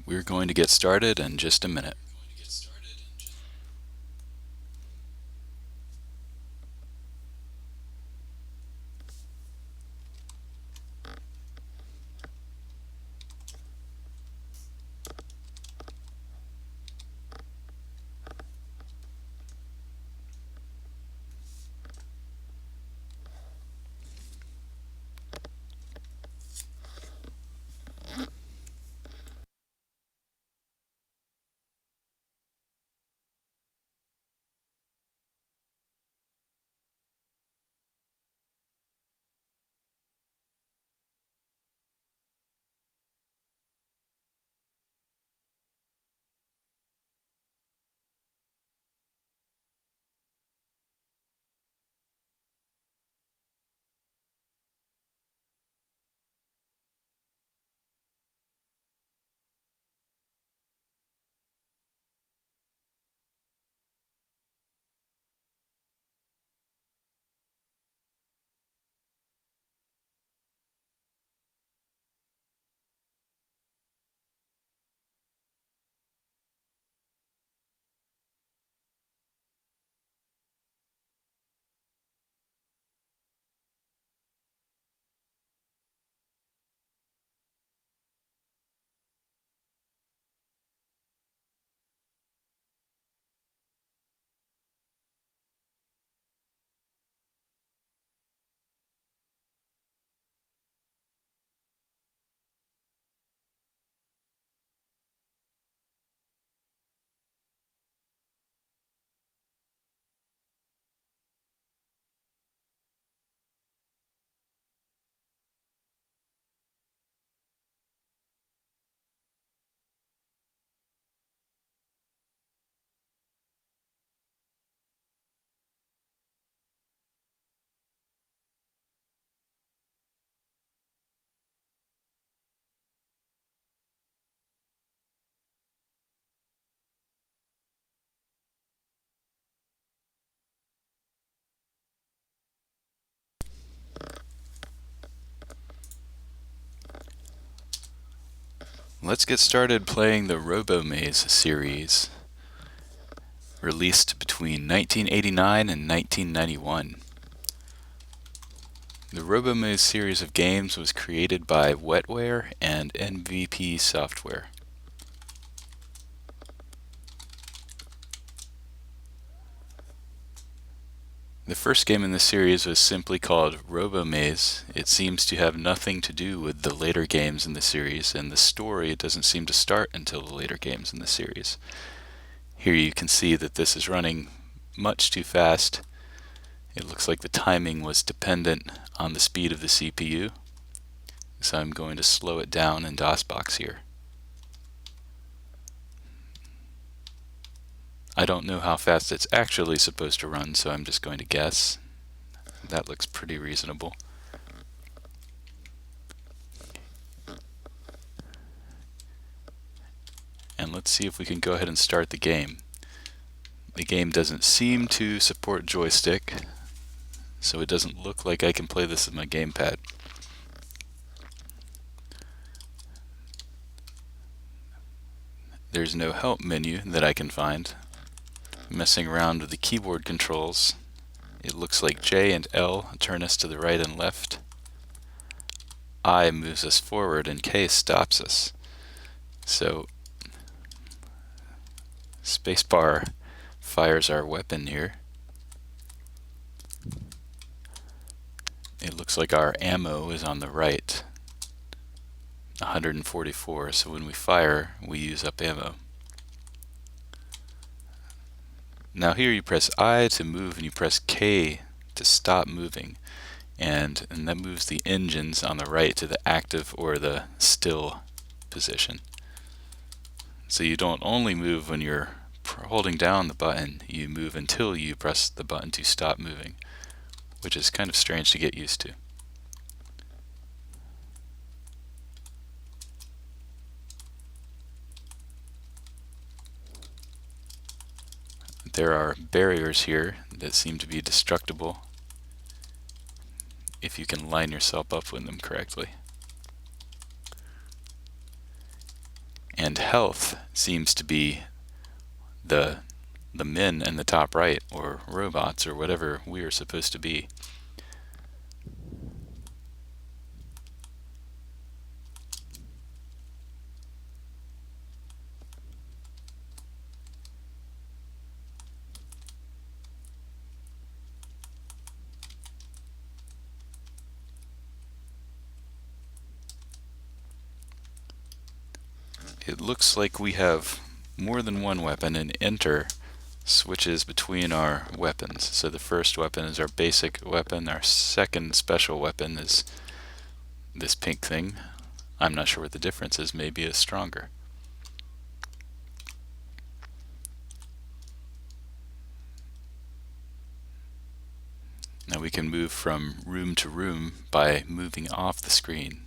We're going to get started in just a minute. Let's get started playing the Robomaze series, released between 1989 and 1991. The Robomaze series of games was created by Wetware and MVP Software. The first game in the series was simply called Robomaze. It seems to have nothing to do with the later games in the series, and the story doesn't seem to start until the later games in the series. Here you can see that this is running much too fast. It looks like the timing was dependent on the speed of the CPU, so I'm going to slow it down in DOSBox here. I don't know how fast it's actually supposed to run, so I'm just going to guess. That looks pretty reasonable. And let's see if we can go ahead and start the game. The game doesn't seem to support joystick, so it doesn't look like I can play this with my gamepad. There's no help menu that I can find. Messing around with the keyboard controls, it looks like J and L turn us to the right and left. I moves us forward and K stops us. So spacebar fires our weapon here. It looks like our ammo is on the right, 144, so when we fire, we use up ammo. Now here you press I to move and you press K to stop moving, and that moves the engines on the right to the active or the still position. So you don't only move when you're holding down the button, you move until you press the button to stop moving, which is kind of strange to get used to. There are barriers here that seem to be destructible if you can line yourself up with them correctly. And health seems to be the men in the top right, or robots, or whatever we are supposed to be. It looks like we have more than one weapon, and enter switches between our weapons. So the first weapon is our basic weapon. Our second special weapon is this pink thing. I'm not sure what the difference is. Maybe it's stronger. Now we can move from room to room by moving off the screen.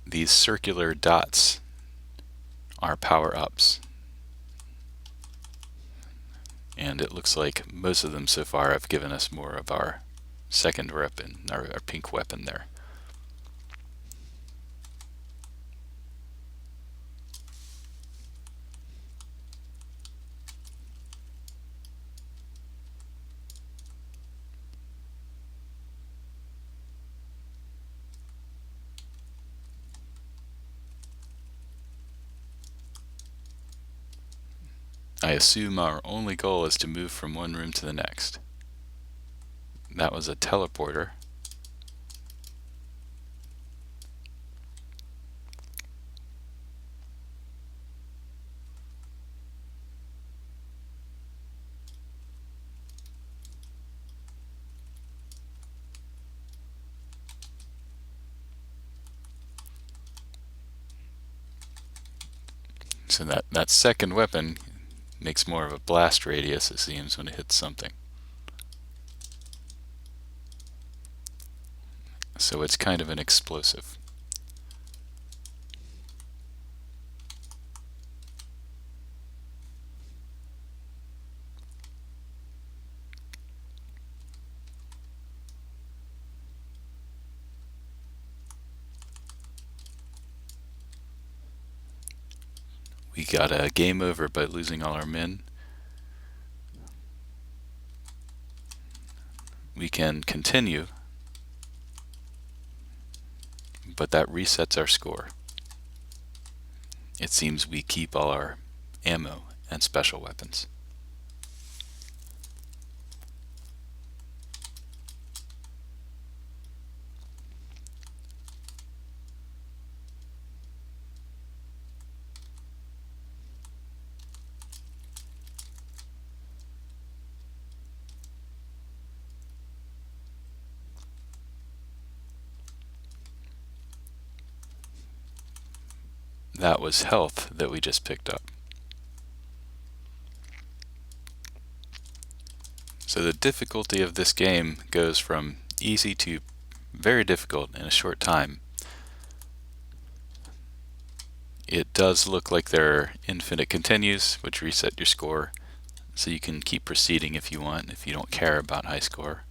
These circular dots are power-ups. And it looks like most of them so far have given us more of our second weapon, our pink weapon there. I assume our only goal is to move from one room to the next. That was a teleporter. So that second weapon makes more of a blast radius, it seems, when it hits something. So it's kind of an explosive. We got a game over by losing all our men. We can continue, but that resets our score. It seems we keep all our ammo and special weapons. That was health that we just picked up. So the difficulty of this game goes from easy to very difficult in a short time. It does look like there are infinite continues, which reset your score, so you can keep proceeding if you want, if you don't care about high score.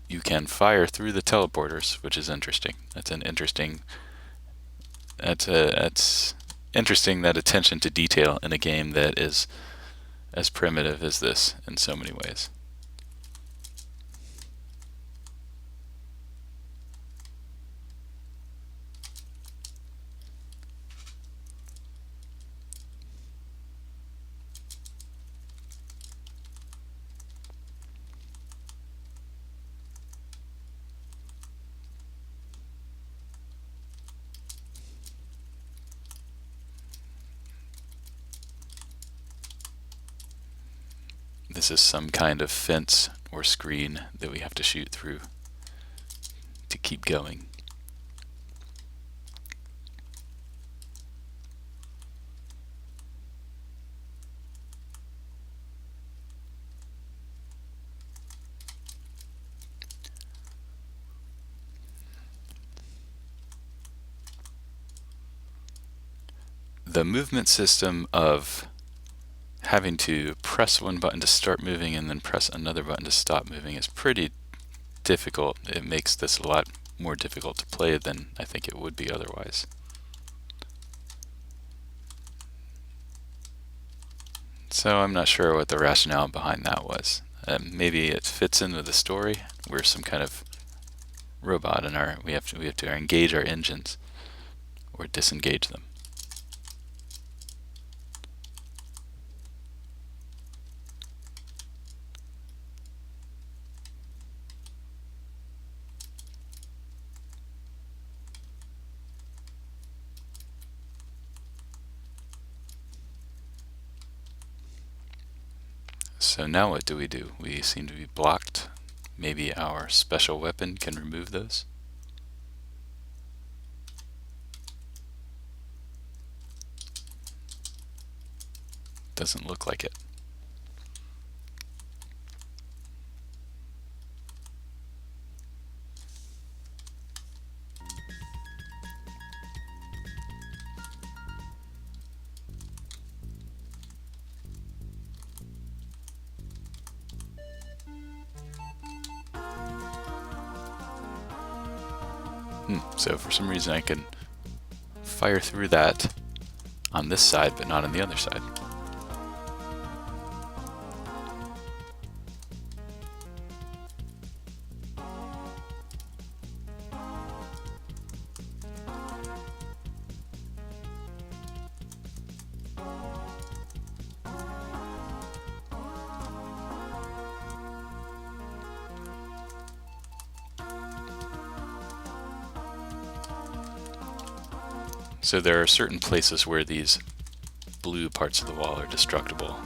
You can fire through the teleporters, which is interesting. That's interesting, that attention to detail in a game that is as primitive as this in so many ways. This is some kind of fence or screen that we have to shoot through to keep going. The movement system of having to press one button to start moving and then press another button to stop moving is pretty difficult. It makes this a lot more difficult to play than I think it would be otherwise. So I'm not sure what the rationale behind that was. Maybe it fits in with the story. We're some kind of robot and we have to engage our engines or disengage them. So now what do? We seem to be blocked. Maybe our special weapon can remove those? Doesn't look like it. So for some reason I can fire through that on this side, but not on the other side. So there are certain places where these blue parts of the wall are destructible,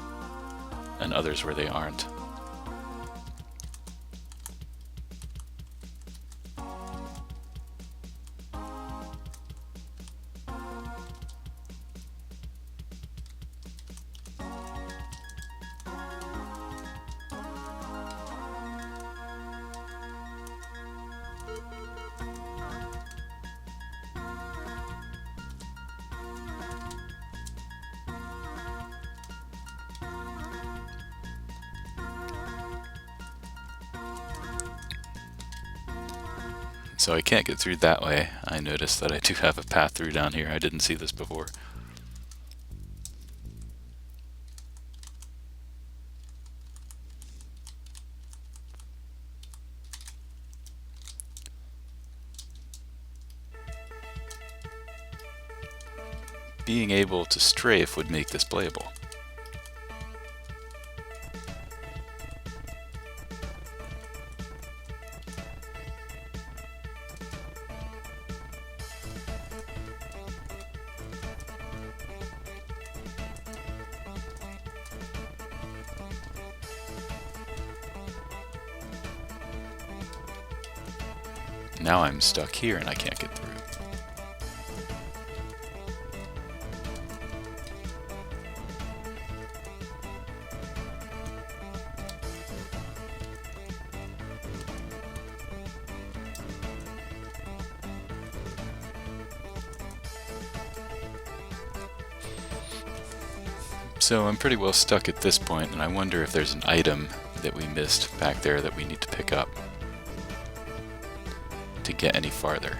and others where they aren't. So I can't get through that way. I noticed that I do have a path through down here. I didn't see this before. Being able to strafe would make this playable. Now I'm stuck here and I can't get through. So I'm pretty well stuck at this point, and I wonder if there's an item that we missed back there that we need to pick up to get any farther.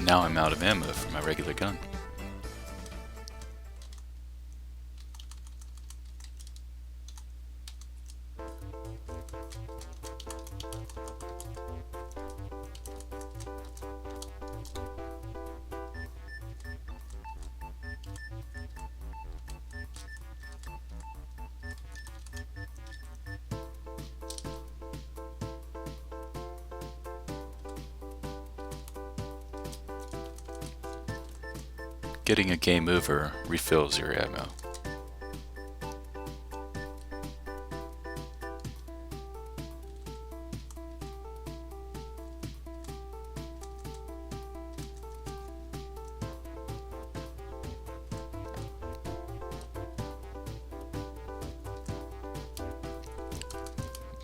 now I'm out of ammo for my regular gun. Getting a game over refills your ammo.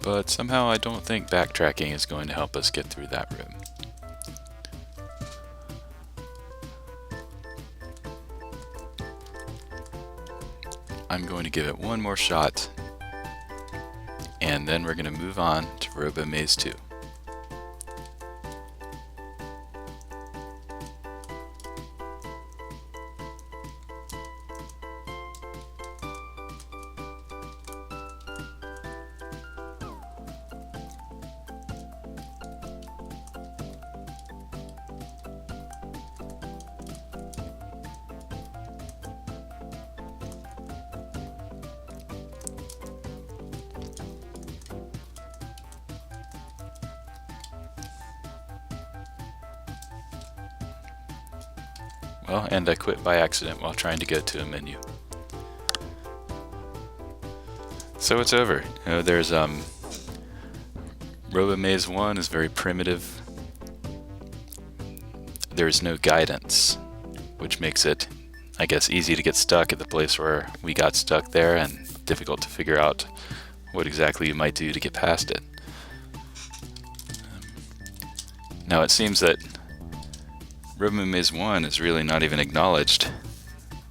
But somehow I don't think backtracking is going to help us get through that room. I'm going to give it one more shot, and then we're going to move on to Robomaze II. Well, and I quit by accident while trying to go to a menu. So it's over. You know, there's Robomaze 1 is very primitive. There's no guidance, which makes it, I guess, easy to get stuck at the place where we got stuck there, and difficult to figure out what exactly you might do to get past it. Now it seems that Robomaze 1 is really not even acknowledged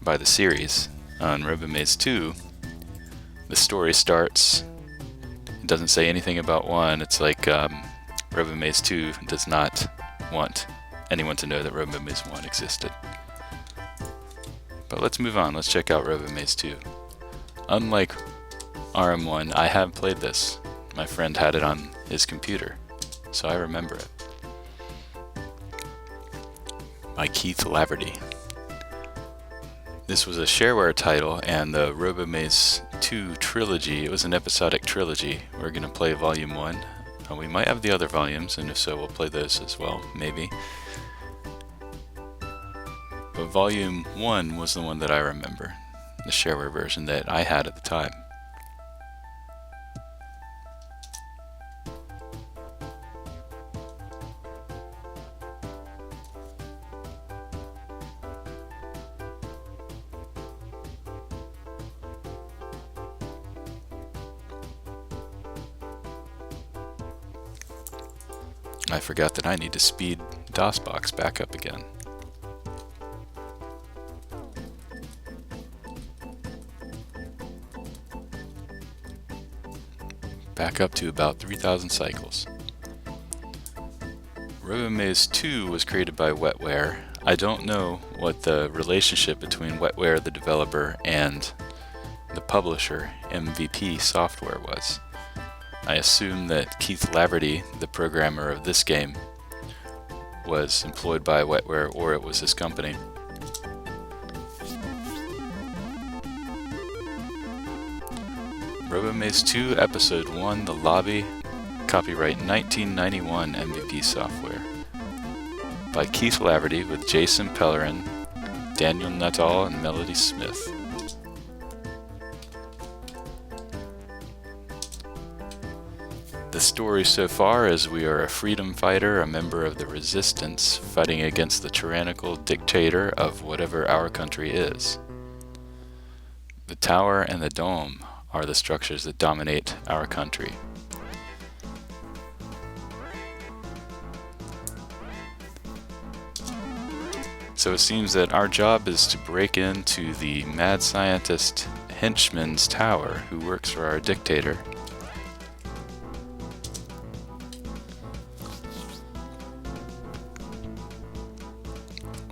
by the series. On Robomaze 2, the story starts, it doesn't say anything about 1, it's like Robomaze 2 does not want anyone to know that Robomaze 1 existed. But let's move on, let's check out Robomaze 2. Unlike RM1, I have played this. My friend had it on his computer, so I remember it. By Keith Laverty. This was a shareware title, and the Robomaze II trilogy, it was an episodic trilogy. We're going to play Volume 1. We might have the other volumes, and if so, we'll play those as well, maybe. But Volume 1 was the one that I remember, the shareware version that I had at the time. I forgot that I need to speed DOSBox back up again. Back up to about 3,000 cycles. Robomaze 2 was created by Wetware. I don't know what the relationship between Wetware, the developer, and the publisher, MVP Software, was. I assume that Keith Laverty, the programmer of this game, was employed by Wetware, or it was his company. Robomaze 2 Episode 1, The Lobby, copyright 1991 MVP Software. By Keith Laverty with Jason Pellerin, Daniel Nuttall, and Melody Smith. The story so far is we are a freedom fighter, a member of the resistance, fighting against the tyrannical dictator of whatever our country is. The tower and the dome are the structures that dominate our country. So it seems that our job is to break into the mad scientist henchman's tower who works for our dictator.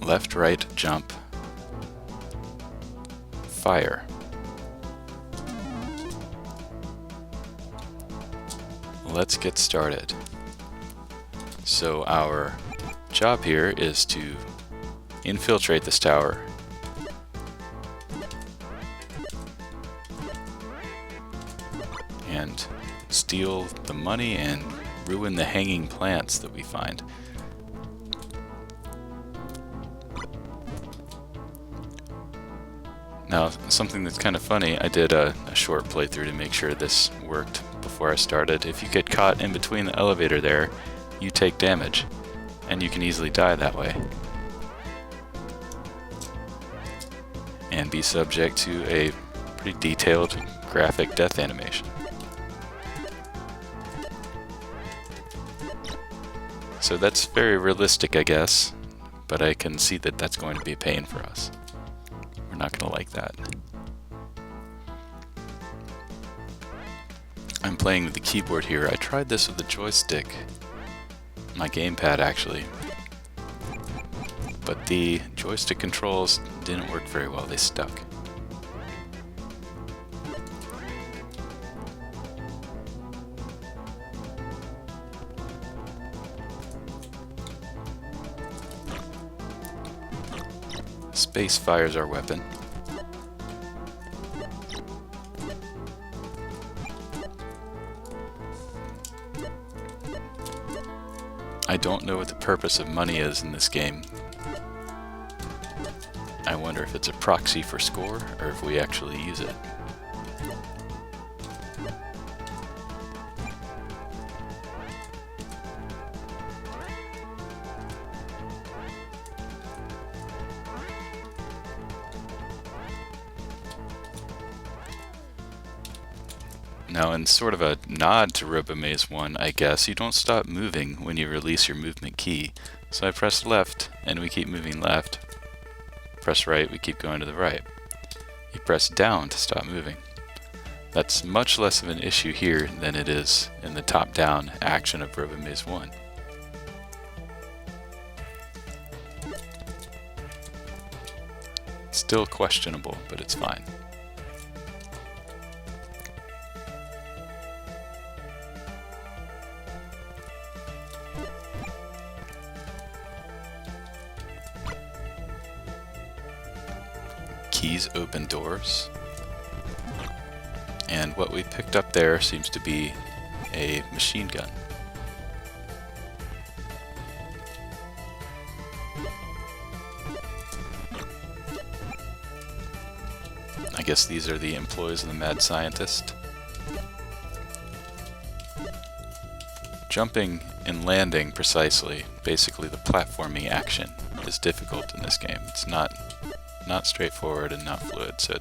left, right, jump, fire. Let's get started. So our job here is to infiltrate this tower. And steal the money and ruin the hanging plants that we find. Now, something that's kind of funny, I did a short playthrough to make sure this worked before I started. If you get caught in between the elevator there, you take damage, and you can easily die that way. And be subject to a pretty detailed graphic death animation. So that's very realistic, I guess, but I can see that that's going to be a pain for us. We're not going to like that. I'm playing with the keyboard here. I tried this with the joystick, my gamepad actually, but the joystick controls didn't work very well, they stuck. Space fires our weapon. I don't know what the purpose of money is in this game. I wonder if it's a proxy for score, or if we actually use it. Now, in sort of a nod to Robomaze I, I guess, you don't stop moving when you release your movement key. So I press left, and we keep moving left. Press right, we keep going to the right. You press down to stop moving. That's much less of an issue here than it is in the top-down action of Robomaze I. It's still questionable, but it's fine. Keys open doors, and what we picked up there seems to be a machine gun. I guess these are the employees of the mad scientist. Jumping and landing precisely, basically the platforming action, is difficult in this game. It's not straightforward and not fluid, so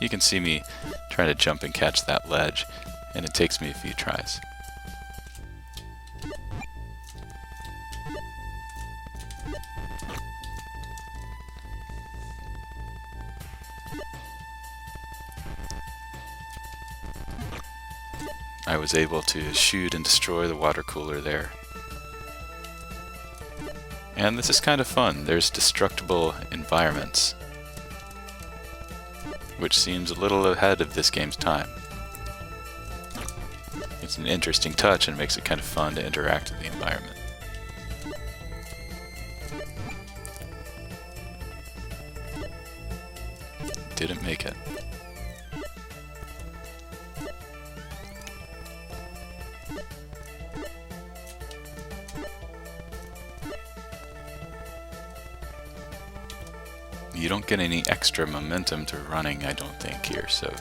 you can see me trying to jump and catch that ledge, and it takes me a few tries. I was able to shoot and destroy the water cooler there. And this is kind of fun. There's destructible environments, which seems a little ahead of this game's time. It's an interesting touch and makes it kind of fun to interact with the environment. Didn't make it. You don't get any extra momentum to running, I don't think, here, so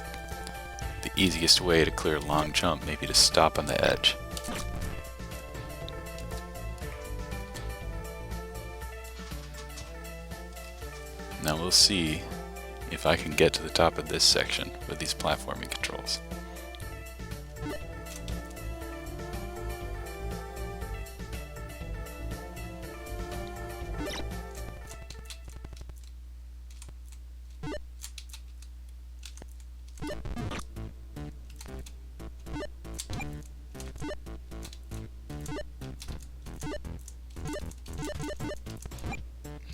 the easiest way to clear a long jump may be to stop on the edge. Now we'll see if I can get to the top of this section with these platforming controls.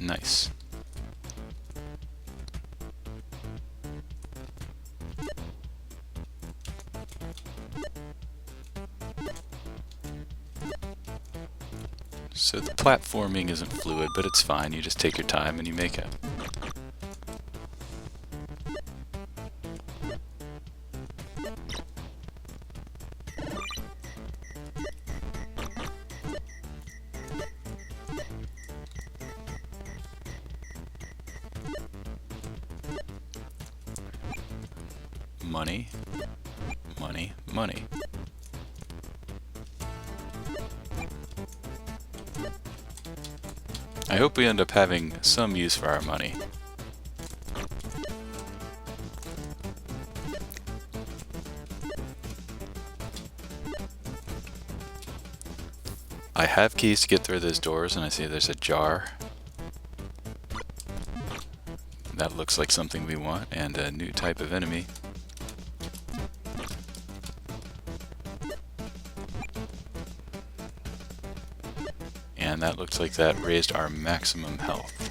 Nice. So the platforming isn't fluid, but it's fine. You just take your time and you make it. Money, money, money. I hope we end up having some use for our money. I have keys to get through those doors, and I see there's a jar. That looks like something we want, and a new type of enemy. And that looks like that raised our maximum health.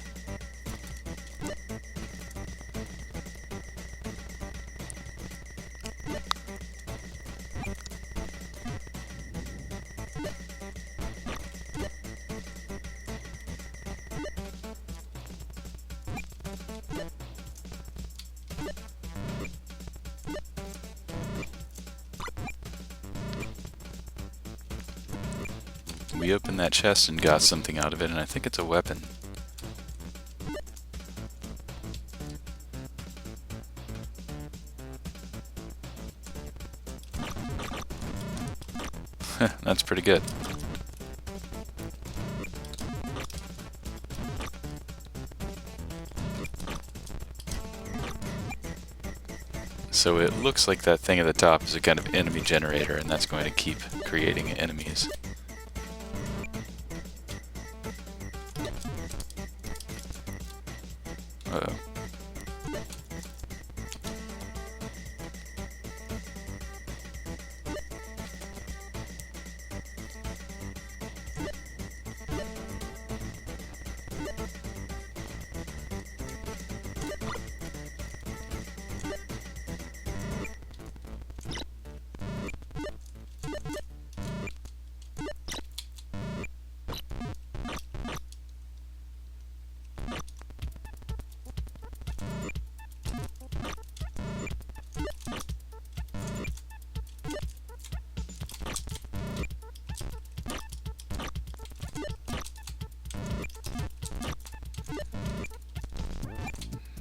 We opened that chest and got something out of it, and I think it's a weapon. That's pretty good. So it looks like that thing at the top is a kind of enemy generator, and that's going to keep creating enemies. Uh-oh.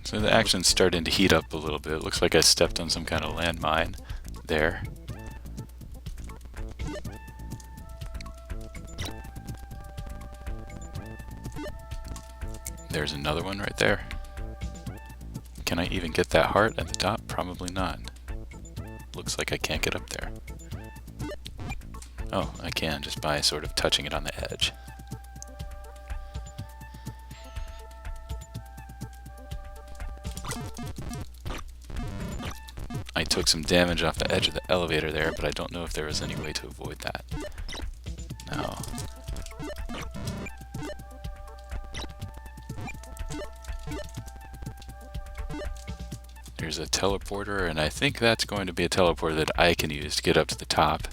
So the action's starting to heat up a little bit. It looks like I stepped on some kind of landmine there. There's another one right there. Can I even get that heart at the top? Probably not. Looks like I can't get up there. Oh, I can, just by sort of touching it on the edge. I took some damage off the edge of the elevator there, but I don't know if there was any way to avoid that. No. There's a teleporter, and I think that's going to be a teleporter that I can use to get up to the top.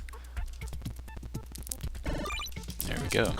There we go.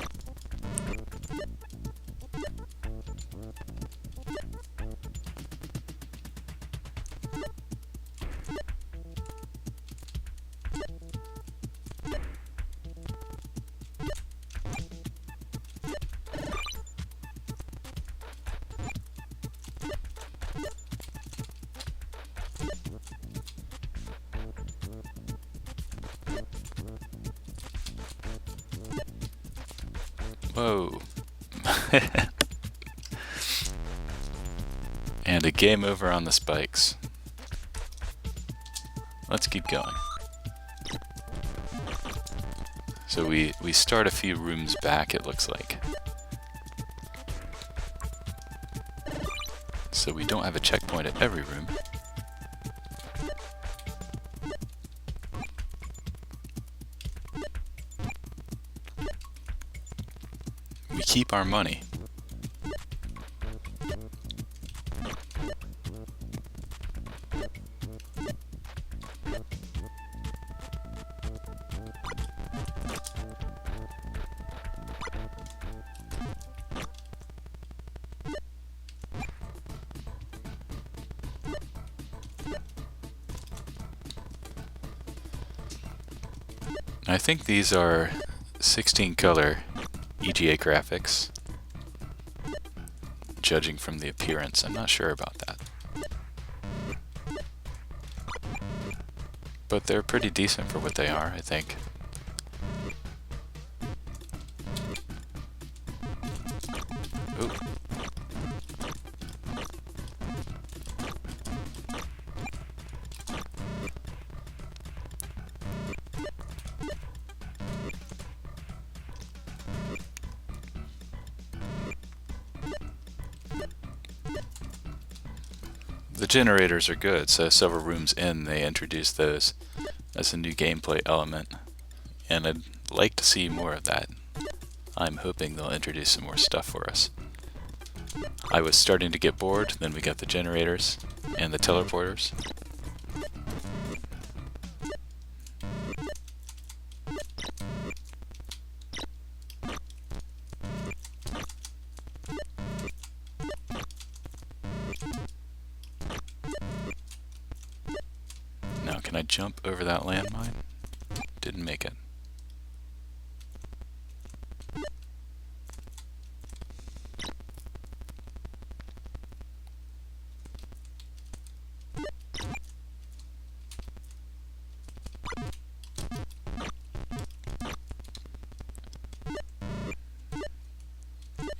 Whoa. And a game over on the spikes. Let's keep going. So we start a few rooms back, it looks like. So we don't have a checkpoint at every room. We keep our money. I think these are 16 color EGA graphics, judging from the appearance. I'm not sure about that. But they're pretty decent for what they are, I think. Ooh. The generators are good, so several rooms in they introduce those as a new gameplay element, and I'd like to see more of that. I'm hoping they'll introduce some more stuff for us. I was starting to get bored, then we got the generators and the teleporters. Now can I jump over that landmine? Didn't make it.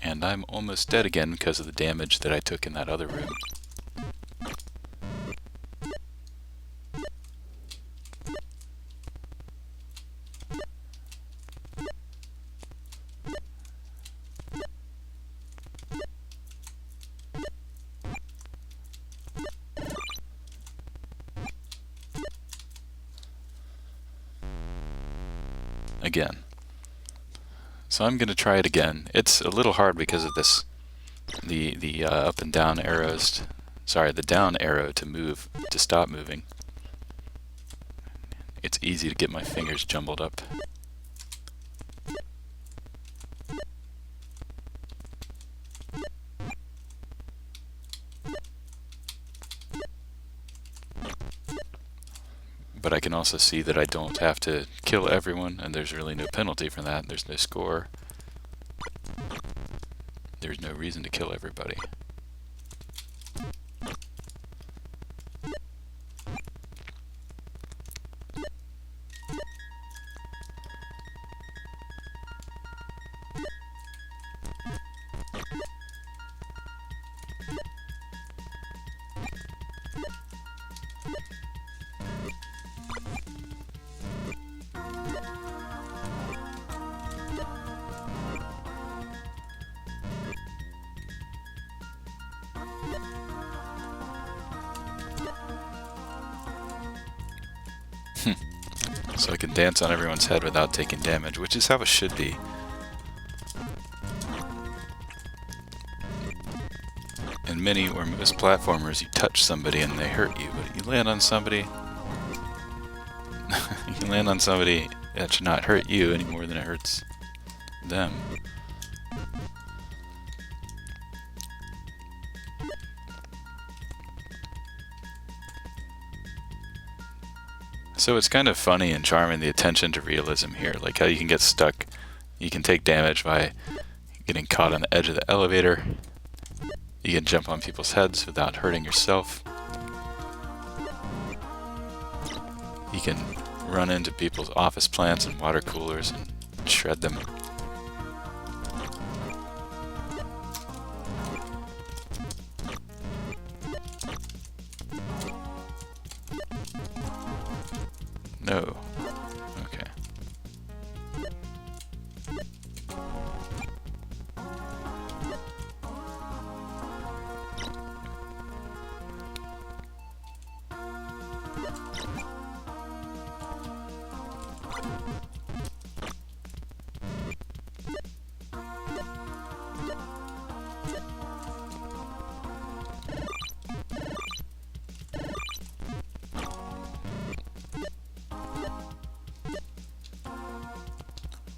And I'm almost dead again because of the damage that I took in that other room. Again. So I'm going to try it again. It's a little hard because of this, the up and down arrows, sorry, the down arrow to move, to stop moving. It's easy to get my fingers jumbled up. But I can also see that I don't have to kill everyone, and there's really no penalty for that. There's no score. There's no reason to kill everybody. So I can dance on everyone's head without taking damage, which is how it should be. In many or most platformers, you touch somebody and they hurt you, but you land on somebody, you can land on somebody that should not hurt you any more than it hurts them. So it's kind of funny and charming, the attention to realism here, like how you can get stuck, you can take damage by getting caught on the edge of the elevator, you can jump on people's heads without hurting yourself, you can run into people's office plants and water coolers and shred them. No. Okay.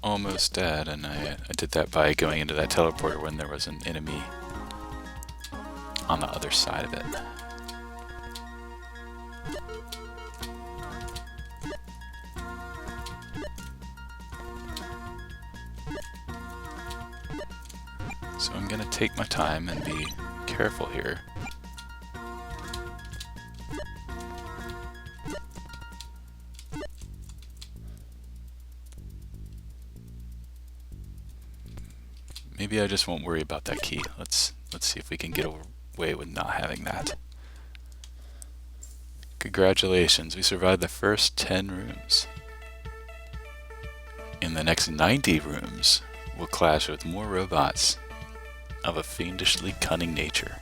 Almost dead, and I did that by going into that teleporter when there was an enemy on the other side of it. So I'm going to take my time and be careful here. Maybe I just won't worry about that key. Let's see if we can get away with not having that. Congratulations, we survived the first 10 rooms. In the next 90 rooms, we'll clash with more robots of a fiendishly cunning nature.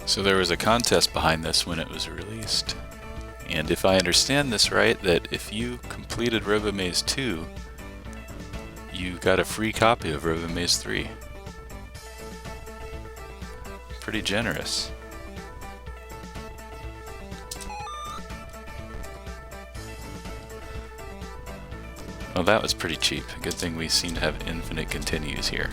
So there was a contest behind this when it was released. And if I understand this right, that if you completed Robomaze II, you got a free copy of Robomaze III. Pretty generous. Well, that was pretty cheap. Good thing we seem to have infinite continues here.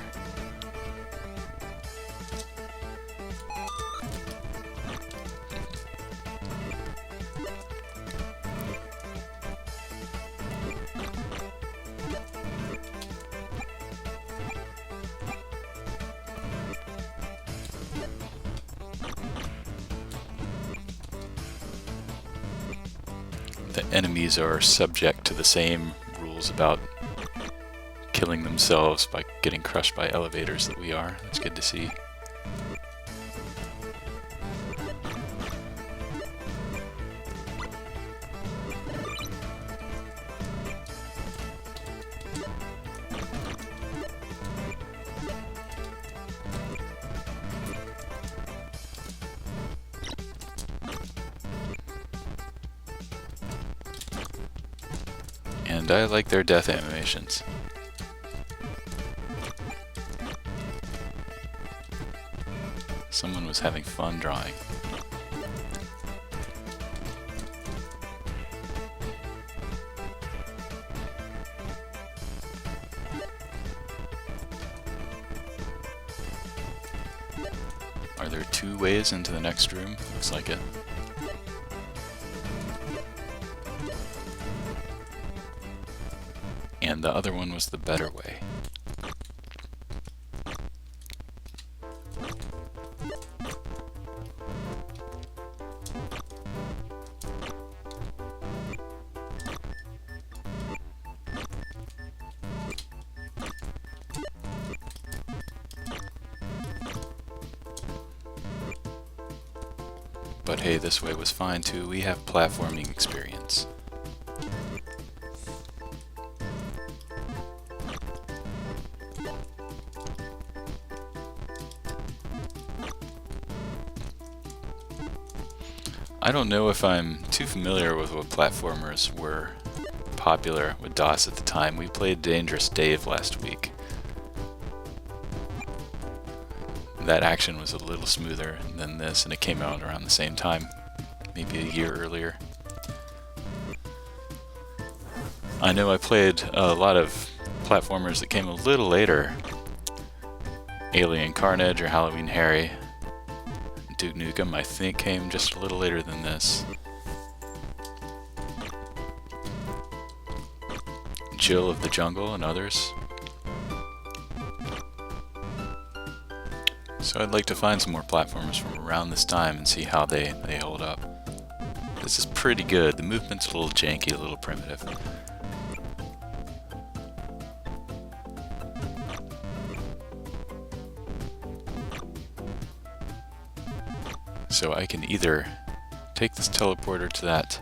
The enemies are subject to the same rules about killing themselves by getting crushed by elevators that we are. That's good to see. And I like their death animations. Someone was having fun drawing. Are there 2 ways into the next room? Looks like it. And the other one was the better way. But hey, this way was fine too. We have platforming experience. I don't know if I'm too familiar with what platformers were popular with DOS at the time. We played Dangerous Dave last week. That action was a little smoother than this, and it came out around the same time, maybe a year earlier. I know I played a lot of platformers that came a little later. Alien Carnage or Halloween Harry. Duke Nukem, I think, came just a little later than this. Jill of the Jungle and others. So I'd like to find some more platformers from around this time and see how they hold up. This is pretty good. The movement's a little janky, a little primitive. So I can either take this teleporter to that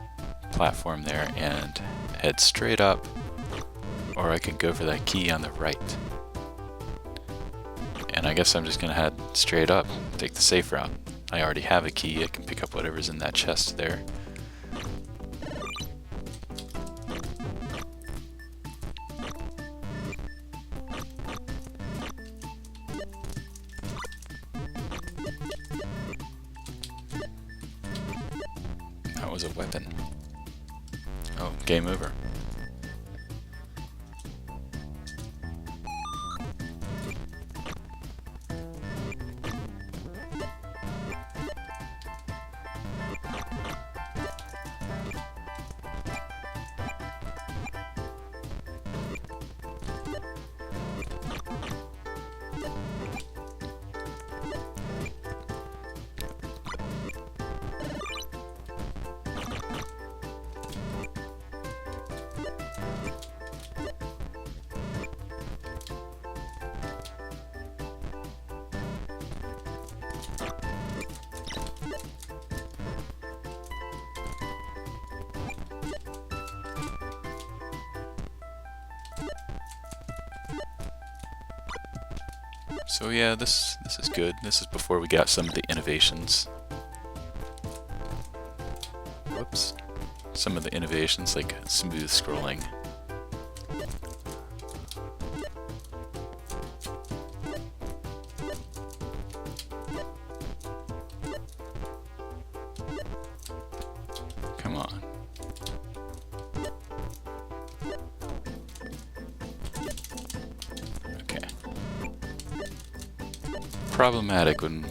platform there and head straight up, or I can go for that key on the right. And I guess I'm just going to head straight up, take the safe route. I already have a key, I can pick up whatever's in that chest there. was a weapon. Oh, game over. So yeah, this is good. This is before we got some of the innovations. Whoops. Some of the innovations like smooth scrolling. Come on. Okay. Problematic when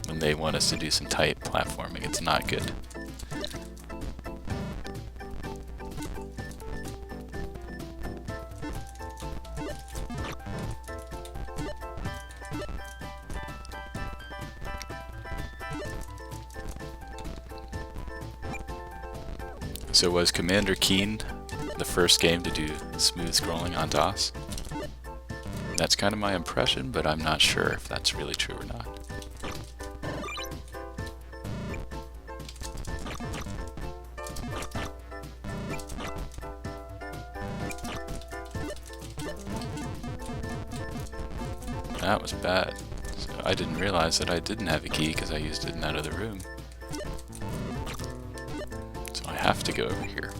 they want us to do some tight platforming. It's not good. So was Commander Keen the first game to do smooth scrolling on DOS? That's kind of my impression, but I'm not sure if that's really true or not. That was bad. So I didn't realize that I didn't have a key because I used it in that other room. So I have to go over here.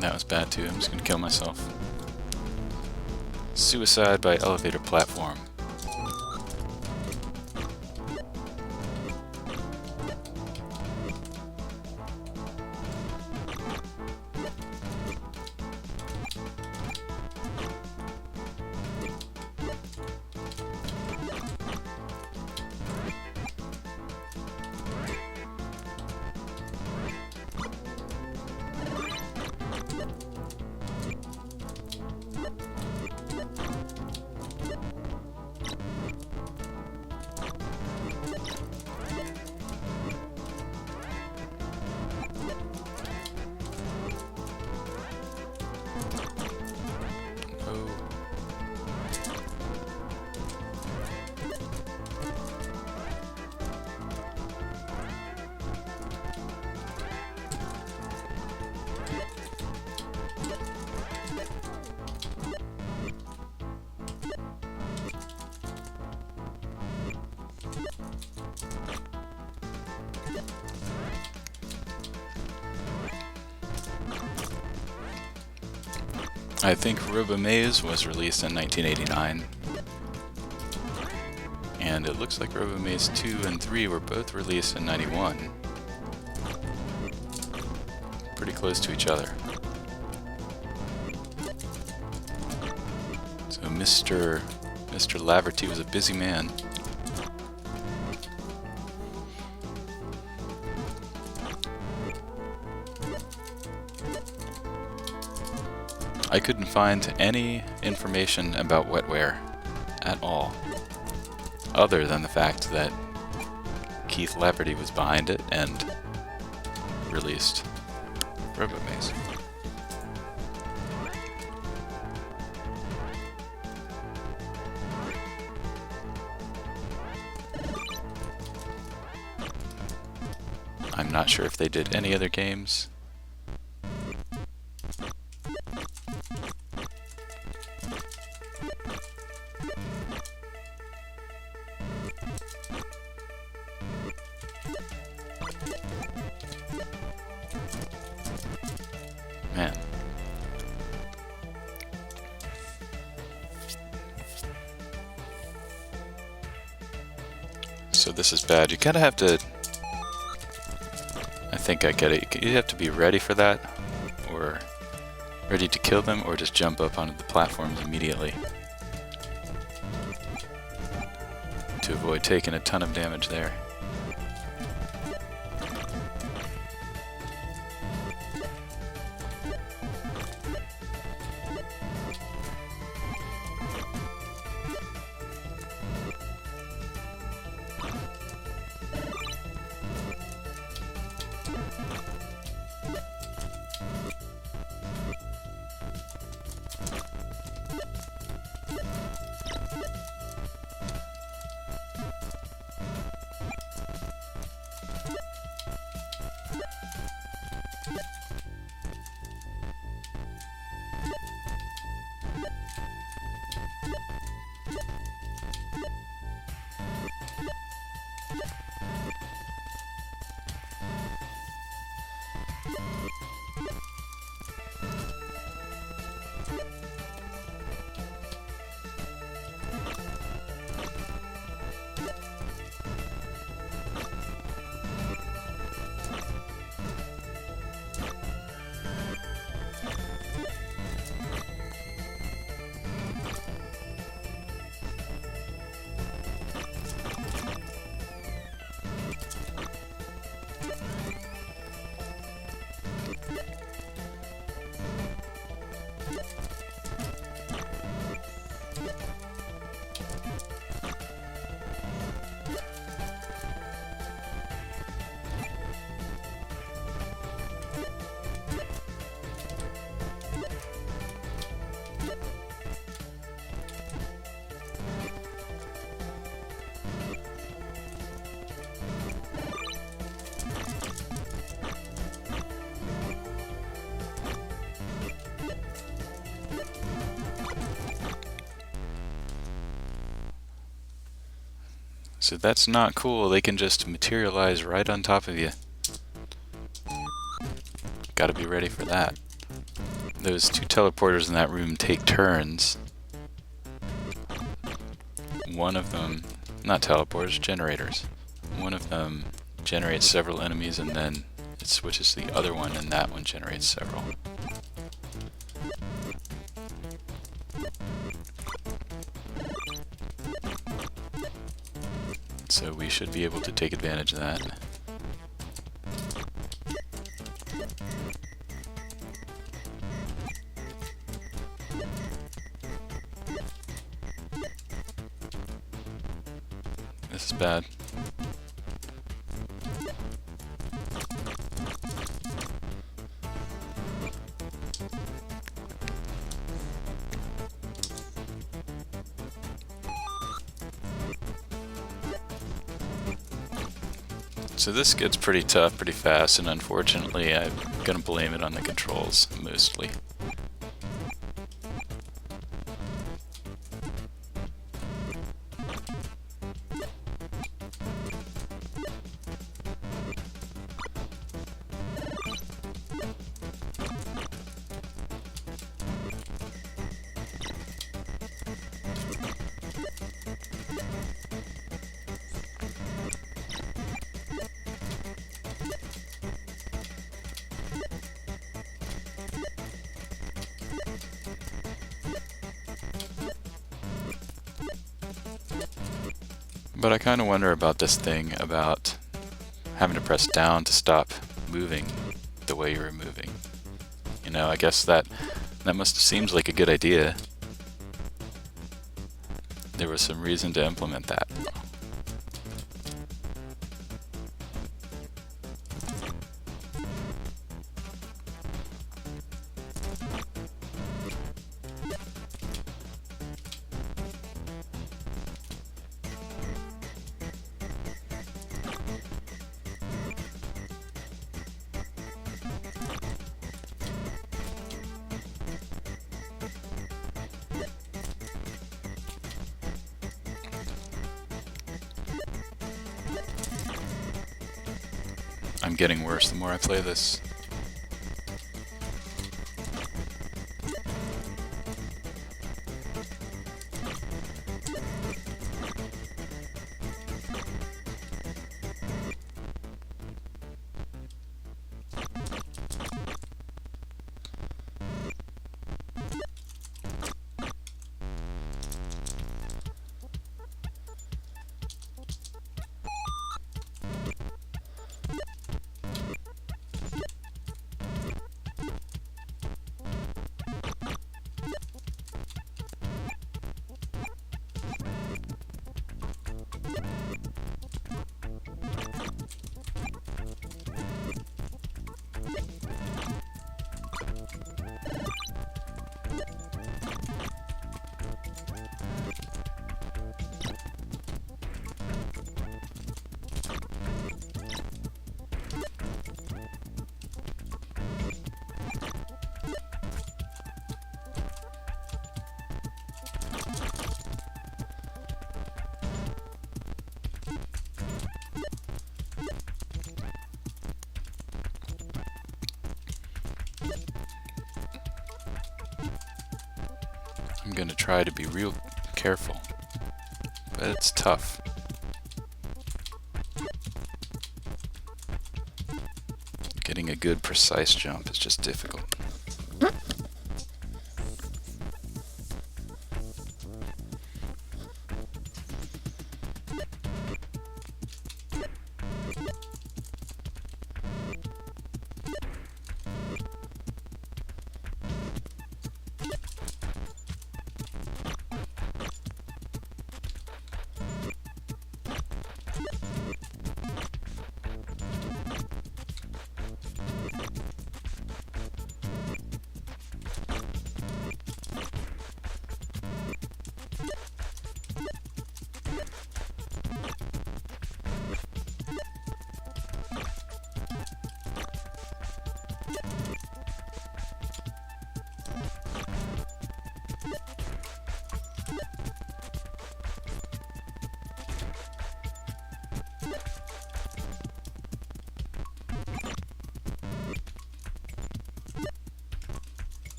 That was bad too. I'm just gonna kill myself. Suicide by elevator platform. I think Robomaze was released in 1989, and it looks like Robomaze II and III were both released in 91. Pretty close to each other. So Mr. Laverty was a busy man. I couldn't find any information about Wetware at all, other than the fact that Keith Laverty was behind it and released Robomaze. I'm not sure if they did any other games. So this is bad. You kind of have to... I think I get it. You have to be ready for that, or ready to kill them, or just jump up onto the platforms immediately to avoid taking a ton of damage there. So that's not cool. They can just materialize right on top of you. Gotta be ready for that. Those two teleporters in that room take turns. One of them, not teleporters, generators. One of them generates several enemies and then it switches to the other one and that one generates several. So we should be able to take advantage of that. This is bad. So this gets pretty tough pretty fast, and unfortunately I'm gonna blame it on the controls mostly. But I kind of wonder about this thing about having to press down to stop moving the way you were moving. You know, I guess that must have seems like a good idea. There was some reason to implement that. I'm getting worse the more I play this. I'm going to try to be real careful, but it's tough. Getting a good, precise jump is just difficult.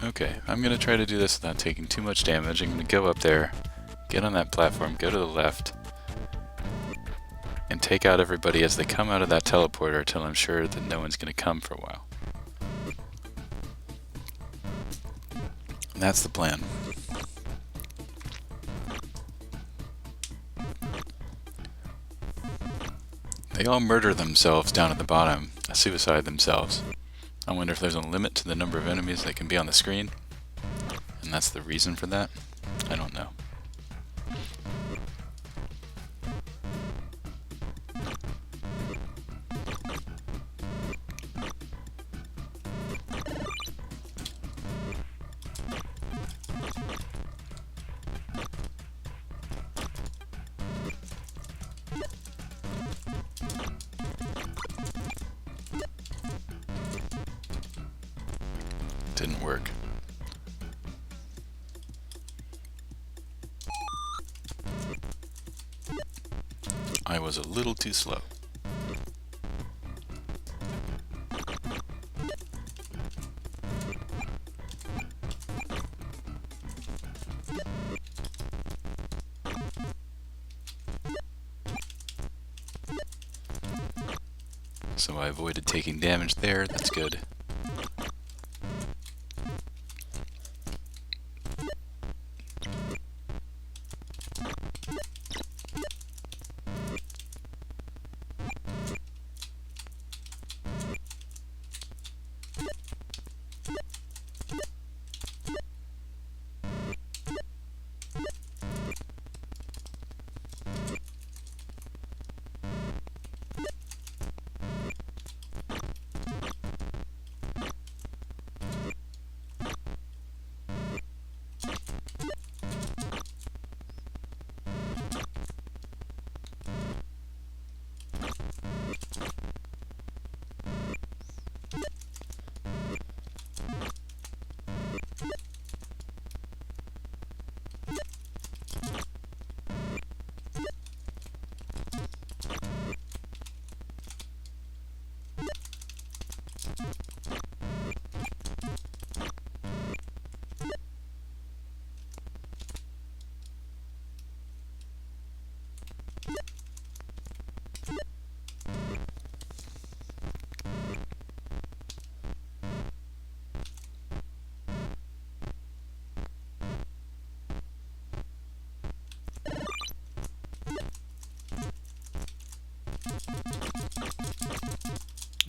Okay, I'm going to try to do this without taking too much damage. I'm going to go up there, get on that platform, go to the left, and take out everybody as they come out of that teleporter until I'm sure that no one's going to come for a while. And that's the plan. They all murder themselves down at the bottom, suicide themselves. I wonder if there's a limit to the number of enemies that can be on the screen, and that's the reason for that. I don't know. Didn't work. I was a little too slow. So I avoided taking damage there, that's good.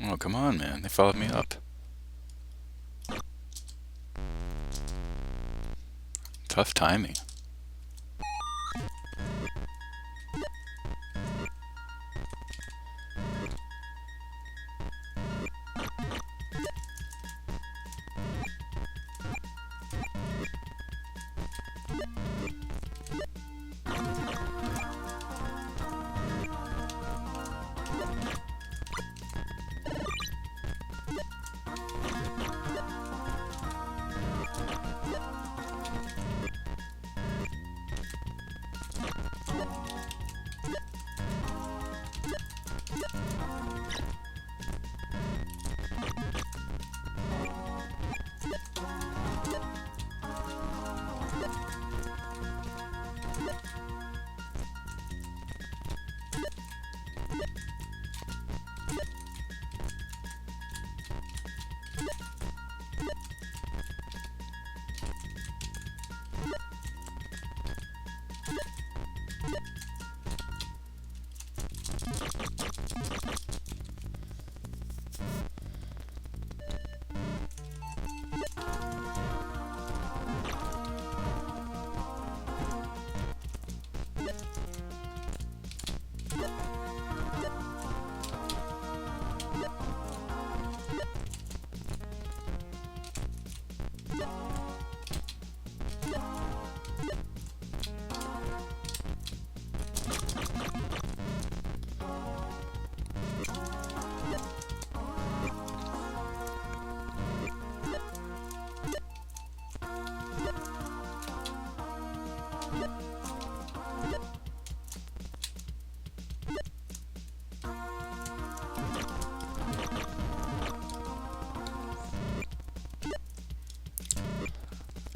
Oh, come on, man. They followed me up. Tough timing.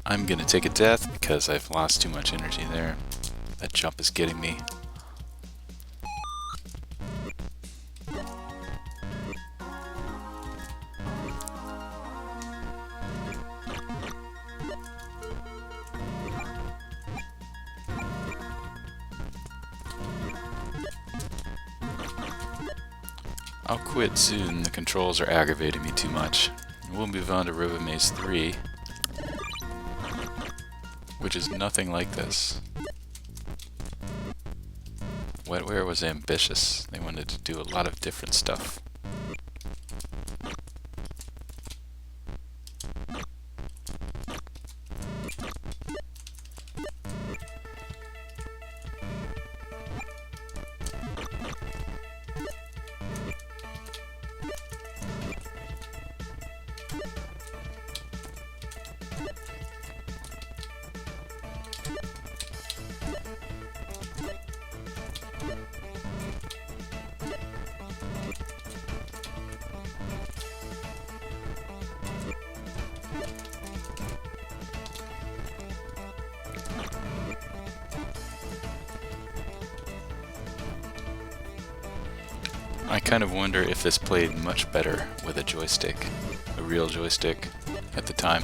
I'm gonna take a death because I've lost too much energy there. That jump is getting me. I'll quit soon, the controls are aggravating me too much. We'll move on to Robomaze III, which is nothing like this. Wetware was ambitious. They wanted to do a lot of different stuff. I kind of wonder if this played much better with a joystick, a real joystick, at the time.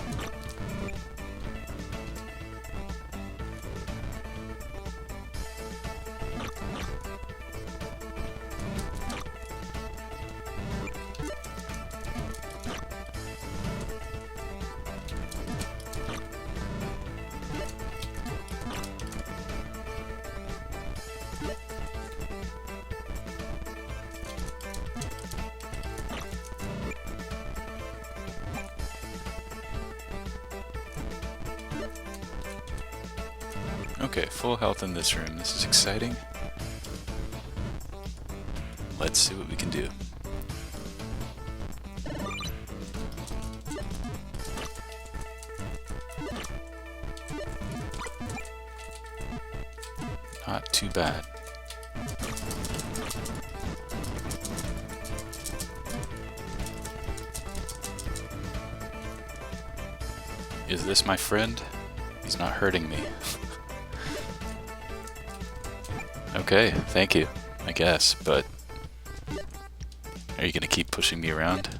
Okay, full health in this room. This is exciting. Let's see what we can do. Not too bad. Is this my friend? He's not hurting me. Okay, thank you, I guess, but are you gonna keep pushing me around?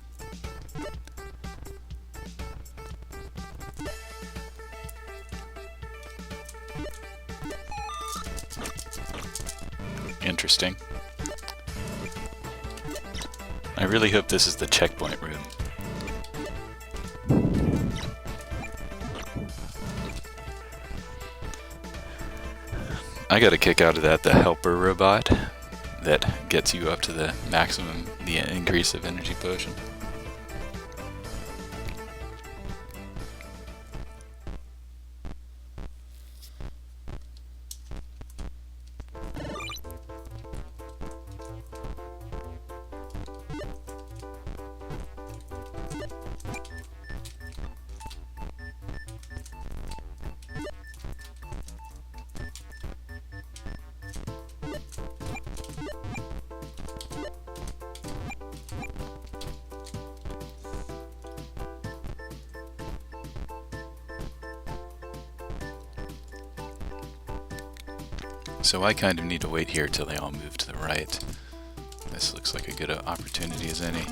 Interesting. I really hope this is the checkpoint room. I got a kick out of that, the helper robot that gets you up to the maximum, the increase of energy potion. So I kind of need to wait here till they all move to the right. This looks like a good opportunity as any.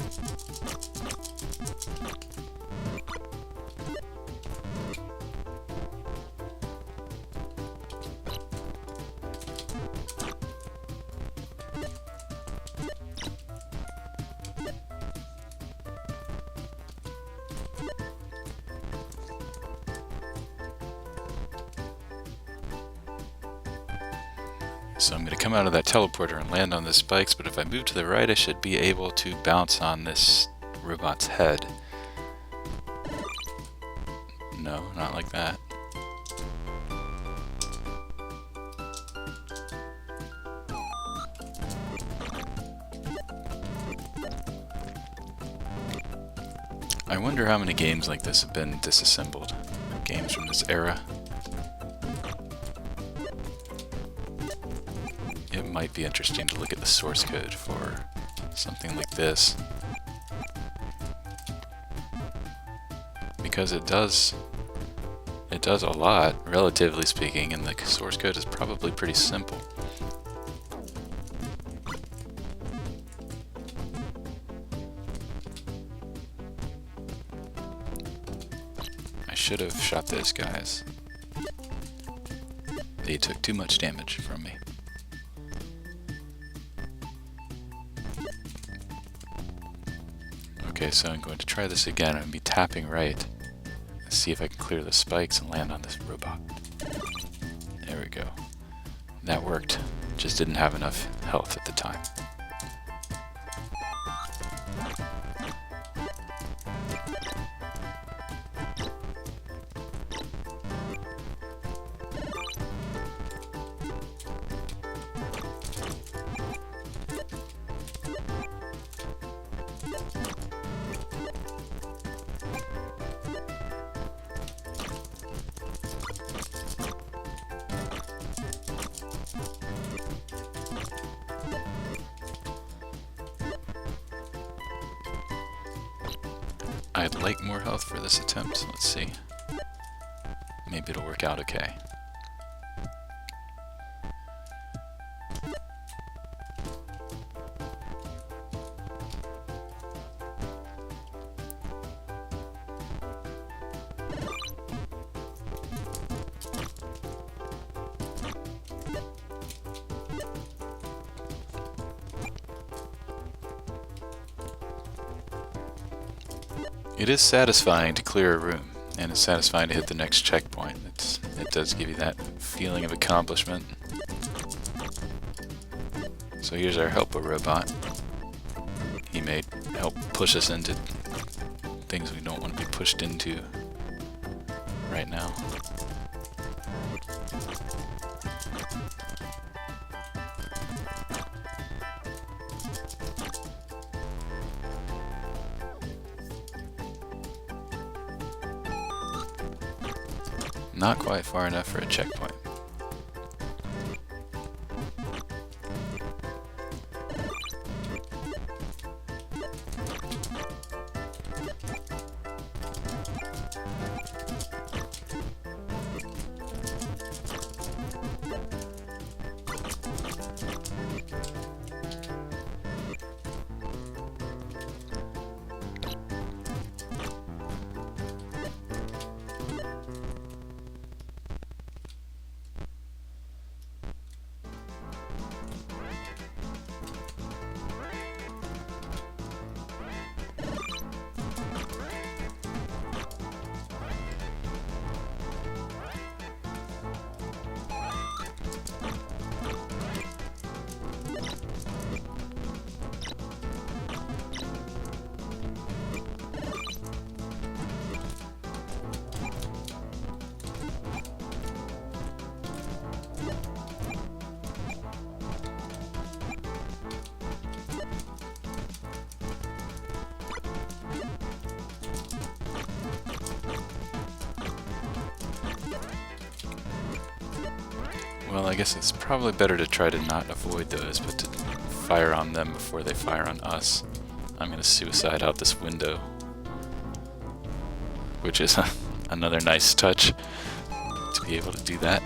So I'm going to come out of that teleporter and land on the spikes, but if I move to the right I should be able to bounce on this robot's head. No, not like that. I wonder how many games like this have been disassembled. Games from this era. It might be interesting to look at the source code for something like this, because it does It does a lot, relatively speaking, and the source code is probably pretty simple. I should have shot those guys. They took too much damage from me. Okay, so I'm going to try this again. I'm going to be tapping right. Let's see if I can clear the spikes and land on this robot. There we go. That worked. Just didn't have enough health at the time. I'd like more health for this attempt. Let's see. Maybe it'll work out okay. It is satisfying to clear a room, and it's satisfying to hit the next checkpoint. It does give you that feeling of accomplishment. So here's our helper robot. He may help push us into things we don't want to be pushed into right now. Not quite far enough for a checkpoint. Well, I guess it's probably better to try to not avoid those, but to fire on them before they fire on us. I'm going to suicide out this window, which is another nice touch to be able to do that.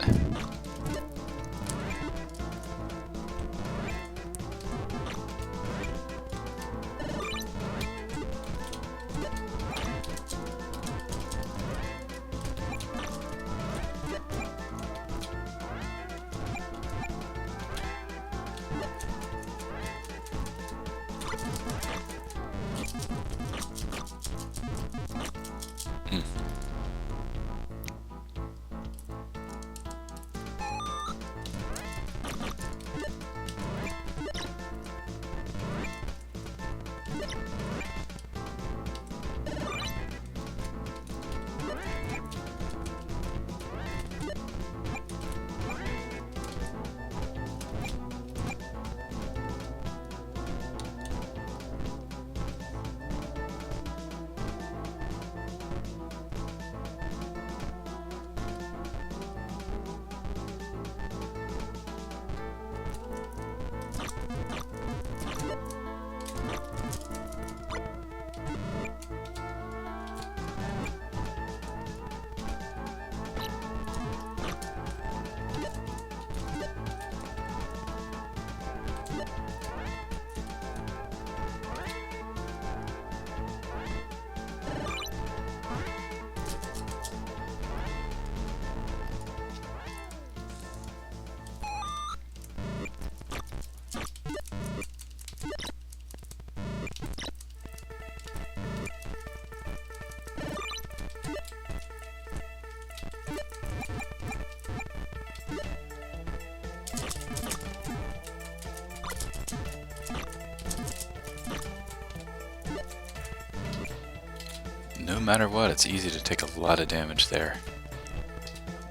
No matter what, it's easy to take a lot of damage there.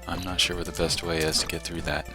I'm not sure what the best way is to get through that.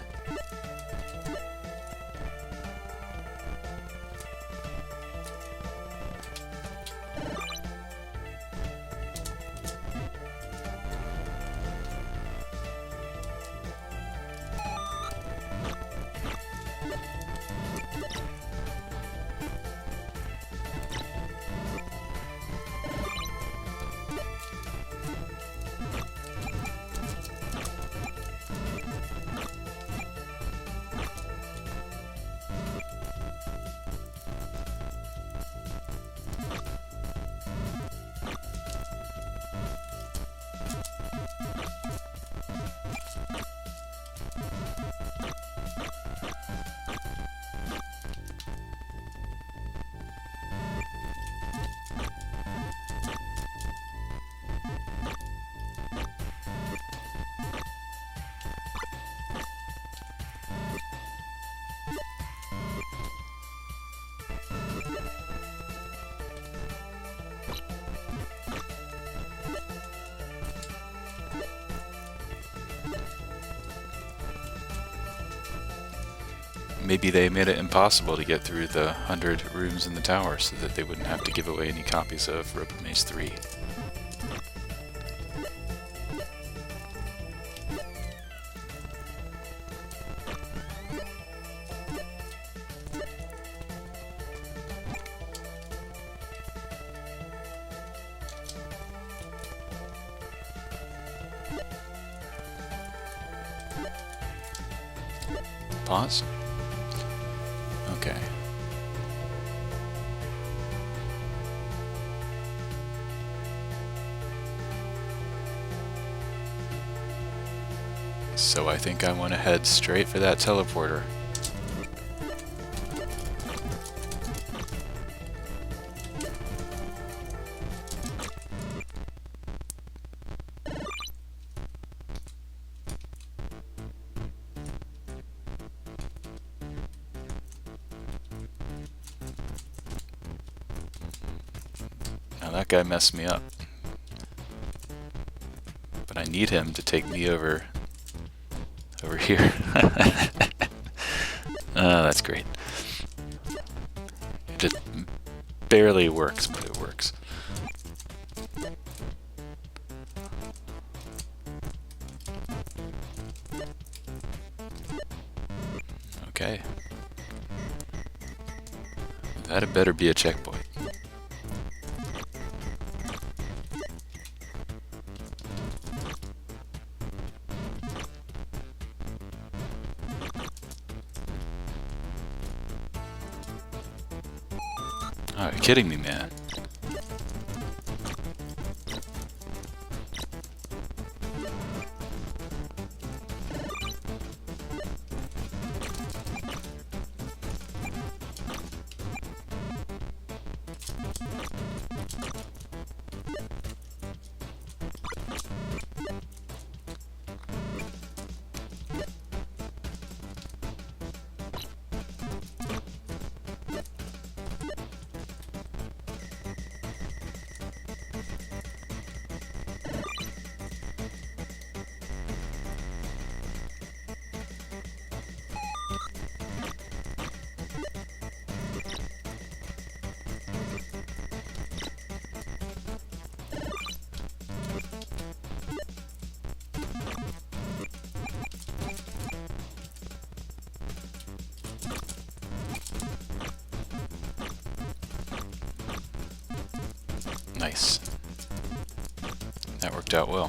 Maybe they made it impossible to get through the 100 rooms in the tower so that they wouldn't have to give away any copies of Robomaze III. Pause? Okay. So I think I want to head straight for that teleporter. Now that guy messed me up. But I need him to take me over here. That's great. It just barely works, but it works. Okay. That had better be a checkpoint. Oh, you're kidding me, man. Nice. That worked out well.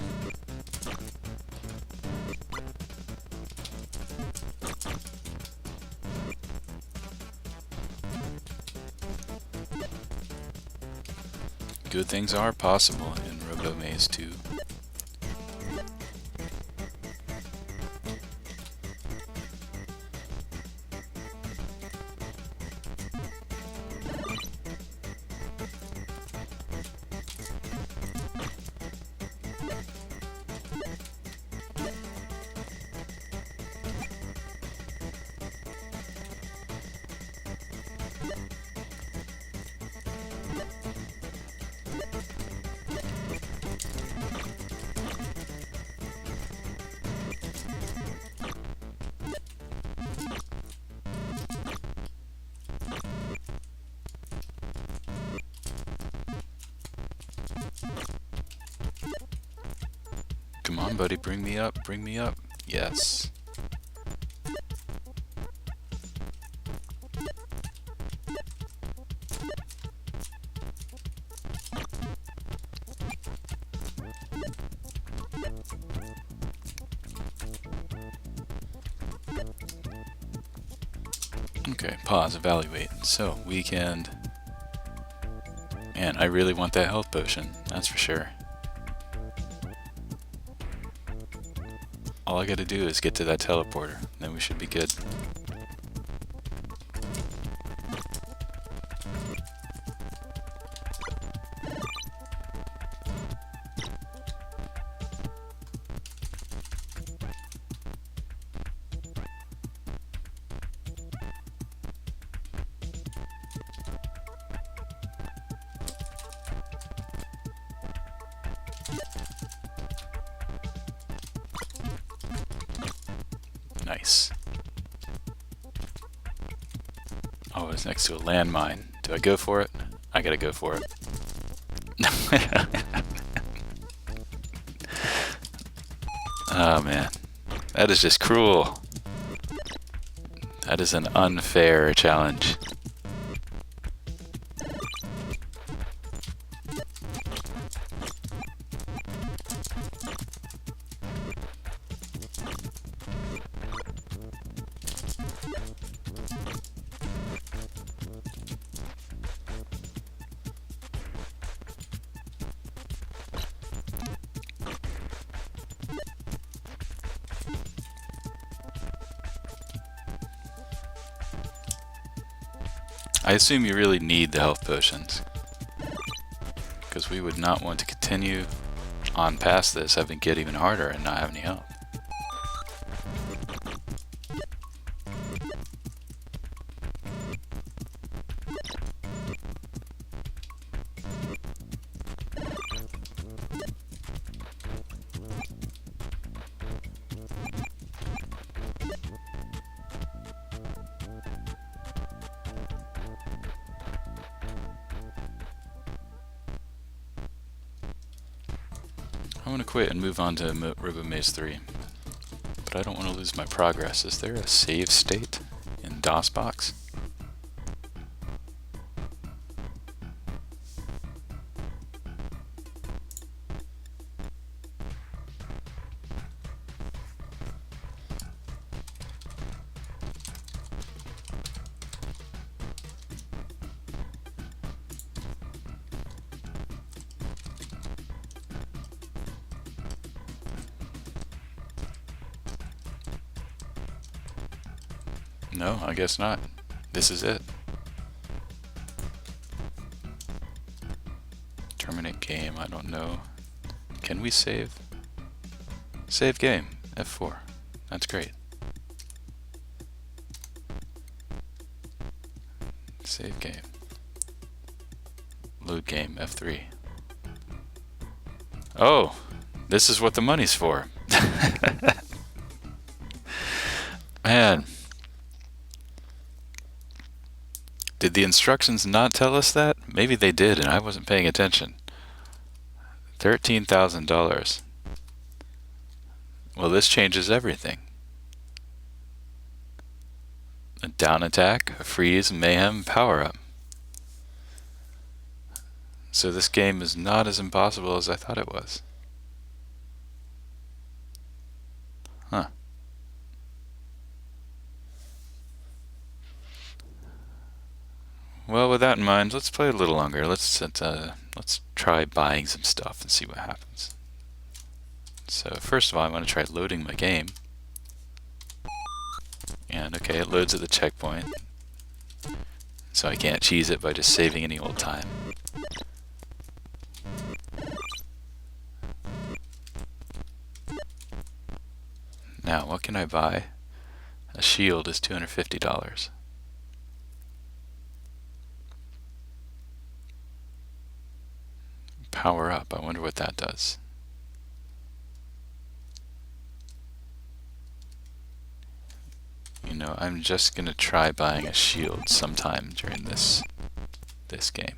Good things are possible in Robomaze II. Come on, buddy, bring me up, bring me up. Yes. Okay, pause, evaluate. So, weekend. Man, I really want that health potion, that's for sure. All I gotta do is get to that teleporter, then we should be good. Nice. Oh, it's next to a landmine. Do I go for it? I gotta go for it. Oh man, that is just cruel. That is an unfair challenge. I assume you really need the health potions, because we would not want to continue on past this, having it get even harder and not have any health. I want to quit and move on to Robomaze III, but I don't want to lose my progress. Is there a save state in DOSBox? No, I guess not. This is it. Terminate game, I don't know. Can we save? Save game, F4. That's great. Save game. Load game, F3. Oh, this is what the money's for. Man. Did the instructions not tell us that? Maybe they did and I wasn't paying attention. $13,000. Well, this changes everything. A down attack, a freeze, mayhem, power up. So this game is not as impossible as I thought it was. Huh. Well, with that in mind, let's play a little longer. Let's try buying some stuff and see what happens. So first of all, I want to try loading my game. And okay, it loads at the checkpoint. So I can't cheese it by just saving any old time. Now, what can I buy? A shield is $250. Power up, I wonder what that does. You know, I'm just gonna try buying a shield sometime during this game.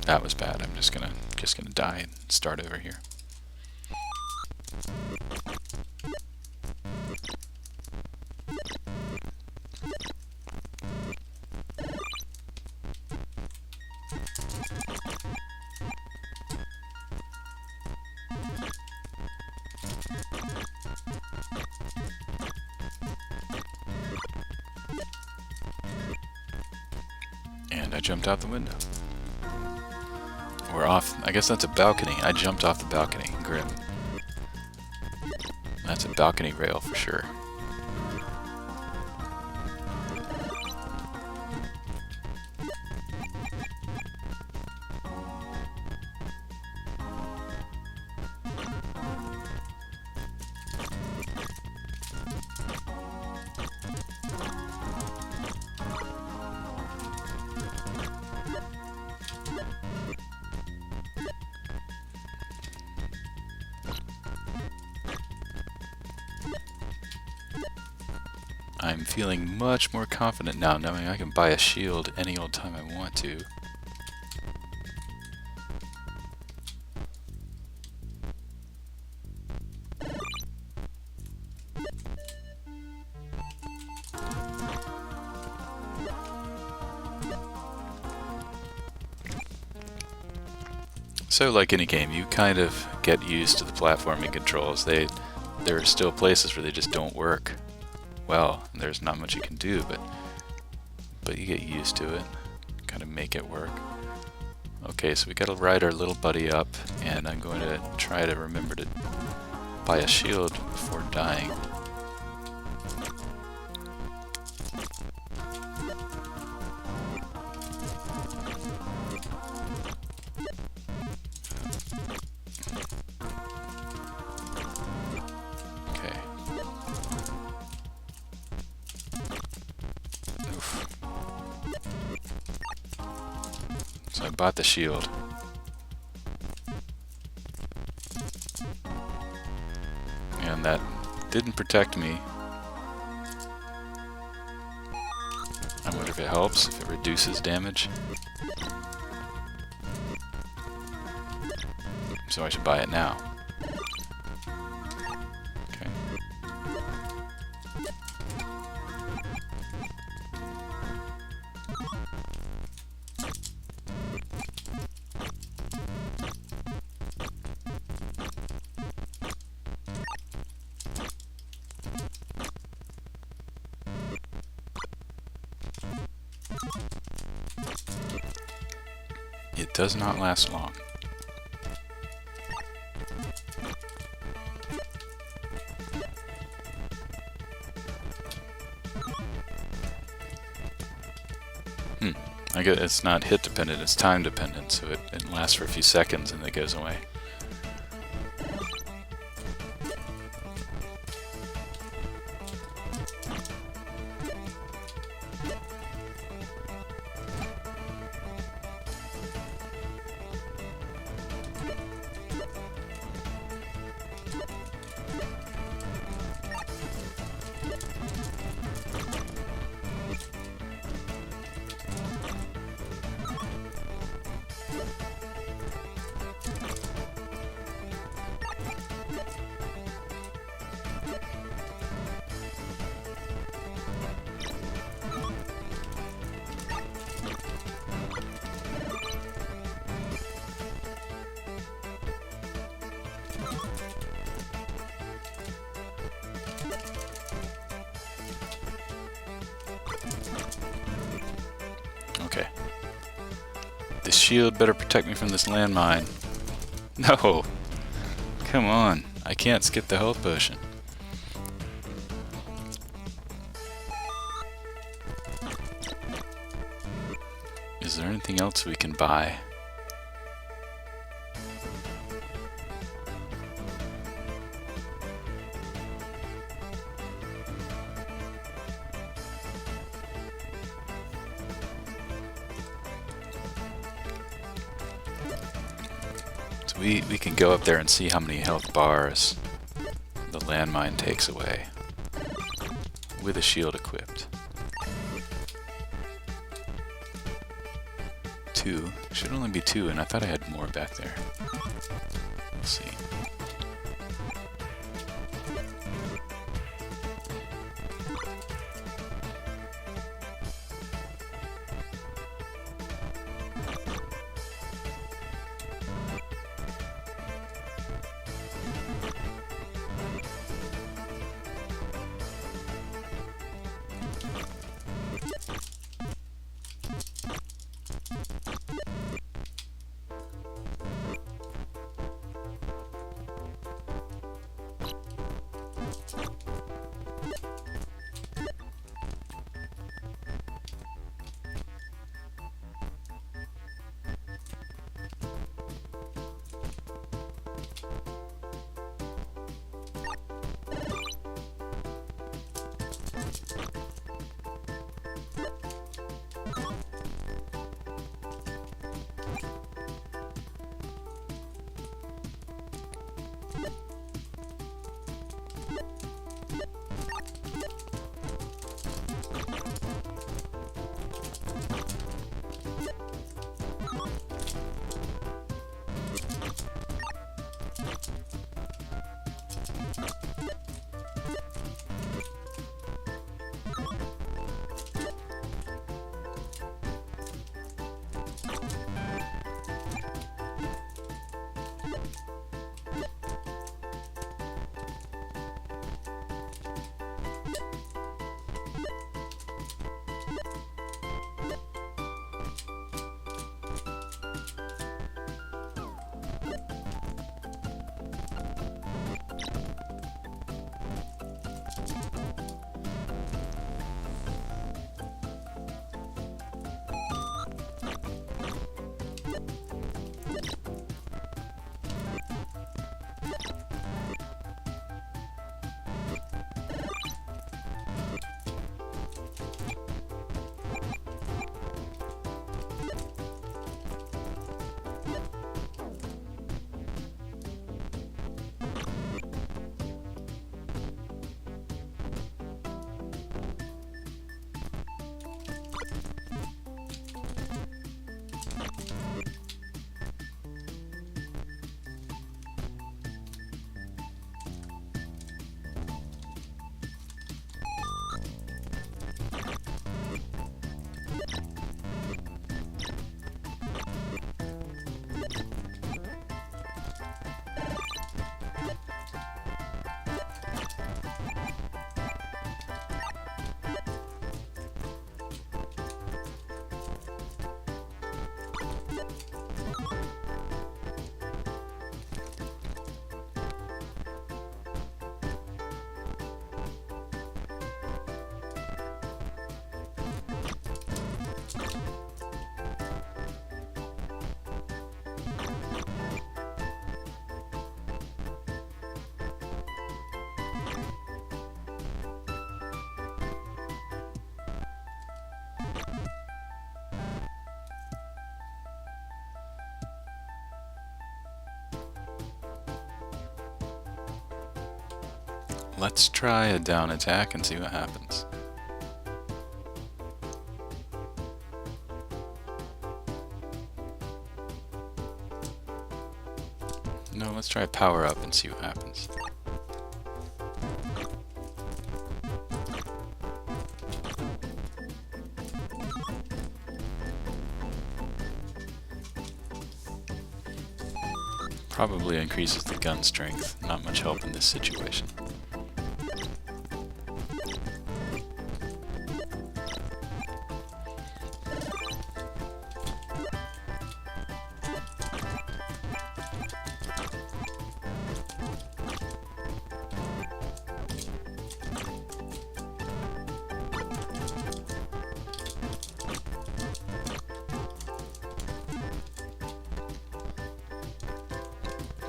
That was bad. I'm just gonna die and start over here. And I jumped out the window. We're off. I guess that's a balcony. I jumped off the balcony. Grim. That's a balcony rail for sure. I'm feeling much more confident now, knowing I can buy a shield any old time I want to. So like any game, you kind of get used to the platforming controls. There are still places where they just don't work well. There's not much you can do, but you get used to it, kind of make it work. Okay, so we gotta ride our little buddy up, and I'm going to try to remember to buy a shield before dying. So I bought the shield. And that didn't protect me. I wonder if it helps, if it reduces damage. So I should buy it now. Okay. It does not last long. I guess it's not hit dependent, it's time dependent, so it lasts for a few seconds and it goes away. Okay. This shield better protect me from this landmine. No! Come on. I can't skip the health potion. Is there anything else we can buy? We can go up there and see how many health bars the landmine takes away with a shield equipped. 2. Should only be 2, and I thought I had more back there. We'll see. Let's try a down attack and see what happens. No, let's try power up and see what happens. Probably increases the gun strength. Not much help in this situation.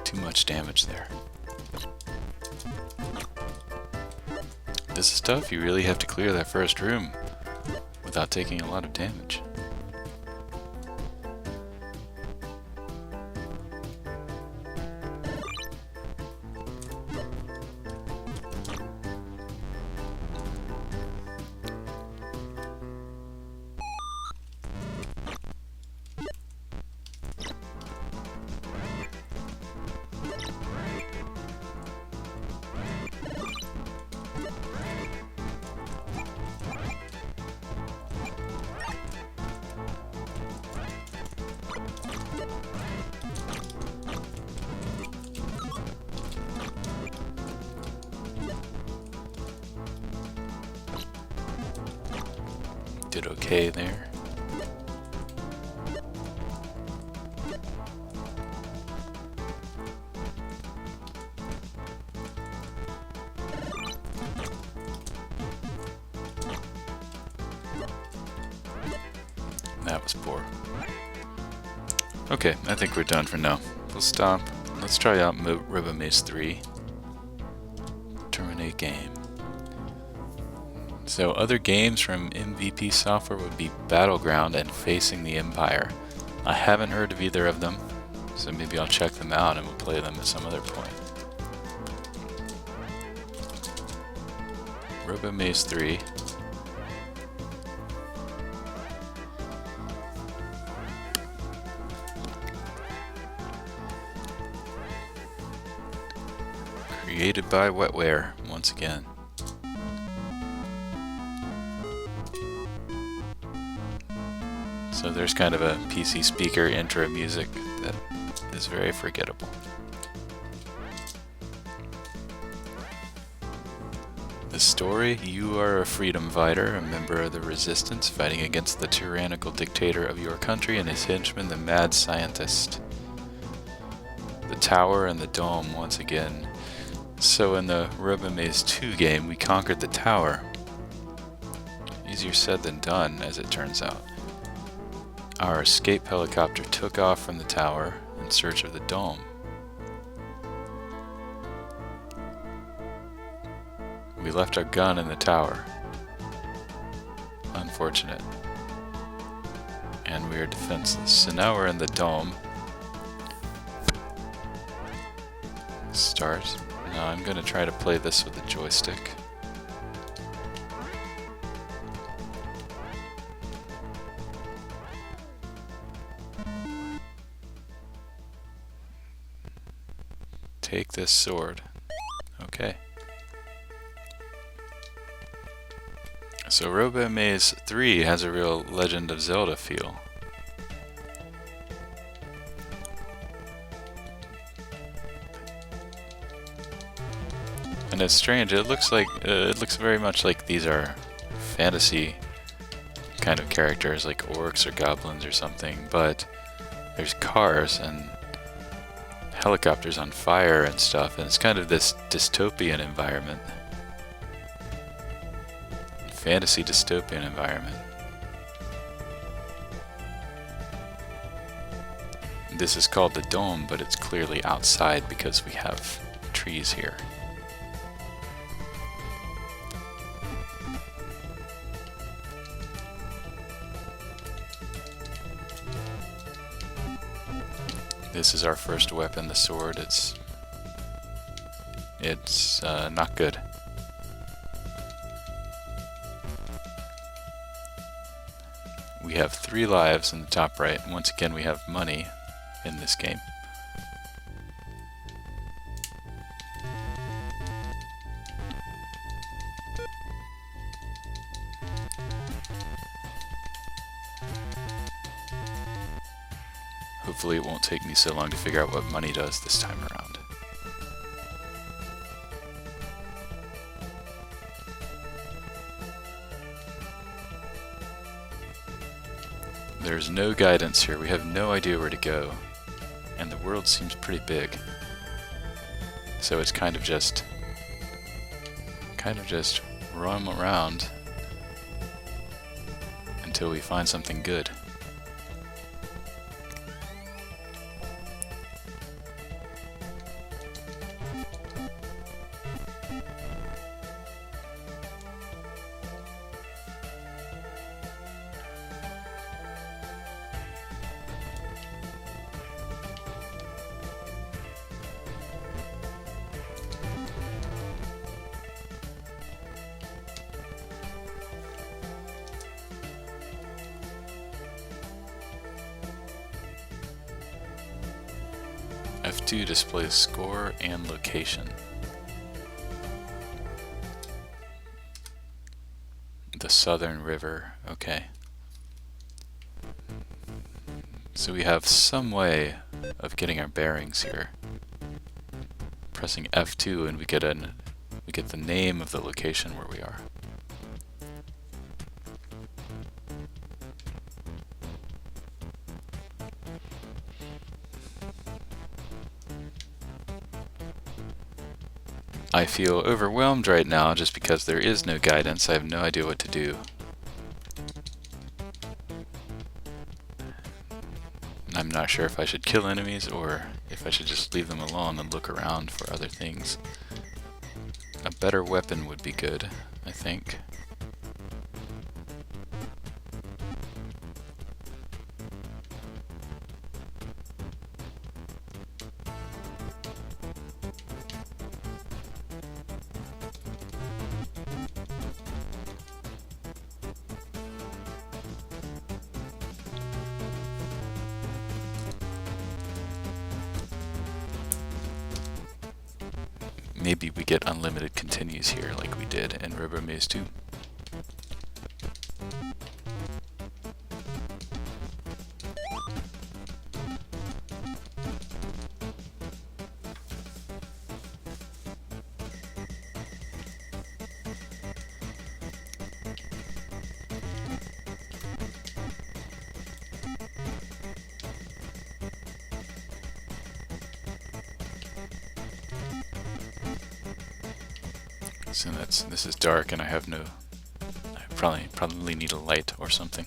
Too much damage there. This is tough. You really have to clear that first room without taking a lot of damage. did okay there. That was poor. Okay, I think we're done for now. We'll stop. Let's try out Robomaze III. Terminate game. So other games from MVP Software would be Battleground and Facing the Empire. I haven't heard of either of them, so maybe I'll check them out and we'll play them at some other point. Robomaze III. Created by Wetware, once again. So there's kind of a PC speaker intro music that is very forgettable. The story: you are a freedom fighter, a member of the resistance, fighting against the tyrannical dictator of your country and his henchman, the mad scientist. The tower and the dome, once again. So in the Robomaze II game, we conquered the tower. Easier said than done, as it turns out. Our escape helicopter took off from the tower in search of the dome. We left our gun in the tower. Unfortunate. And we are defenseless. So now we're in the dome. Start. Now I'm going to try to play this with the joystick. Take this sword. Okay. So Robomaze III has a real Legend of Zelda feel. And it's strange, it looks very much like these are fantasy kind of characters, like orcs or goblins or something, but there's cars and helicopters on fire and stuff, and it's kind of this dystopian environment. Fantasy dystopian environment. This is called the dome, but it's clearly outside because we have trees here. This is our first weapon, the sword. It's not good. We have 3 lives in the top right. Once again, we have money in this game. Hopefully it won't take me so long to figure out what money does this time around. There's no guidance here. We have no idea where to go. And the world seems pretty big. So it's kind of just roam around until we find something good. F2 displays score and location. The Southern River, okay. So we have some way of getting our bearings here. Pressing F2 and we get the name of the location where we are. I feel overwhelmed right now just because there is no guidance. I have no idea what to do. I'm not sure if I should kill enemies or if I should just leave them alone and look around for other things. A better weapon would be good, I think. Maybe we get unlimited continues here like we did in Robomaze II. So this is dark and I have no, I probably need a light or something.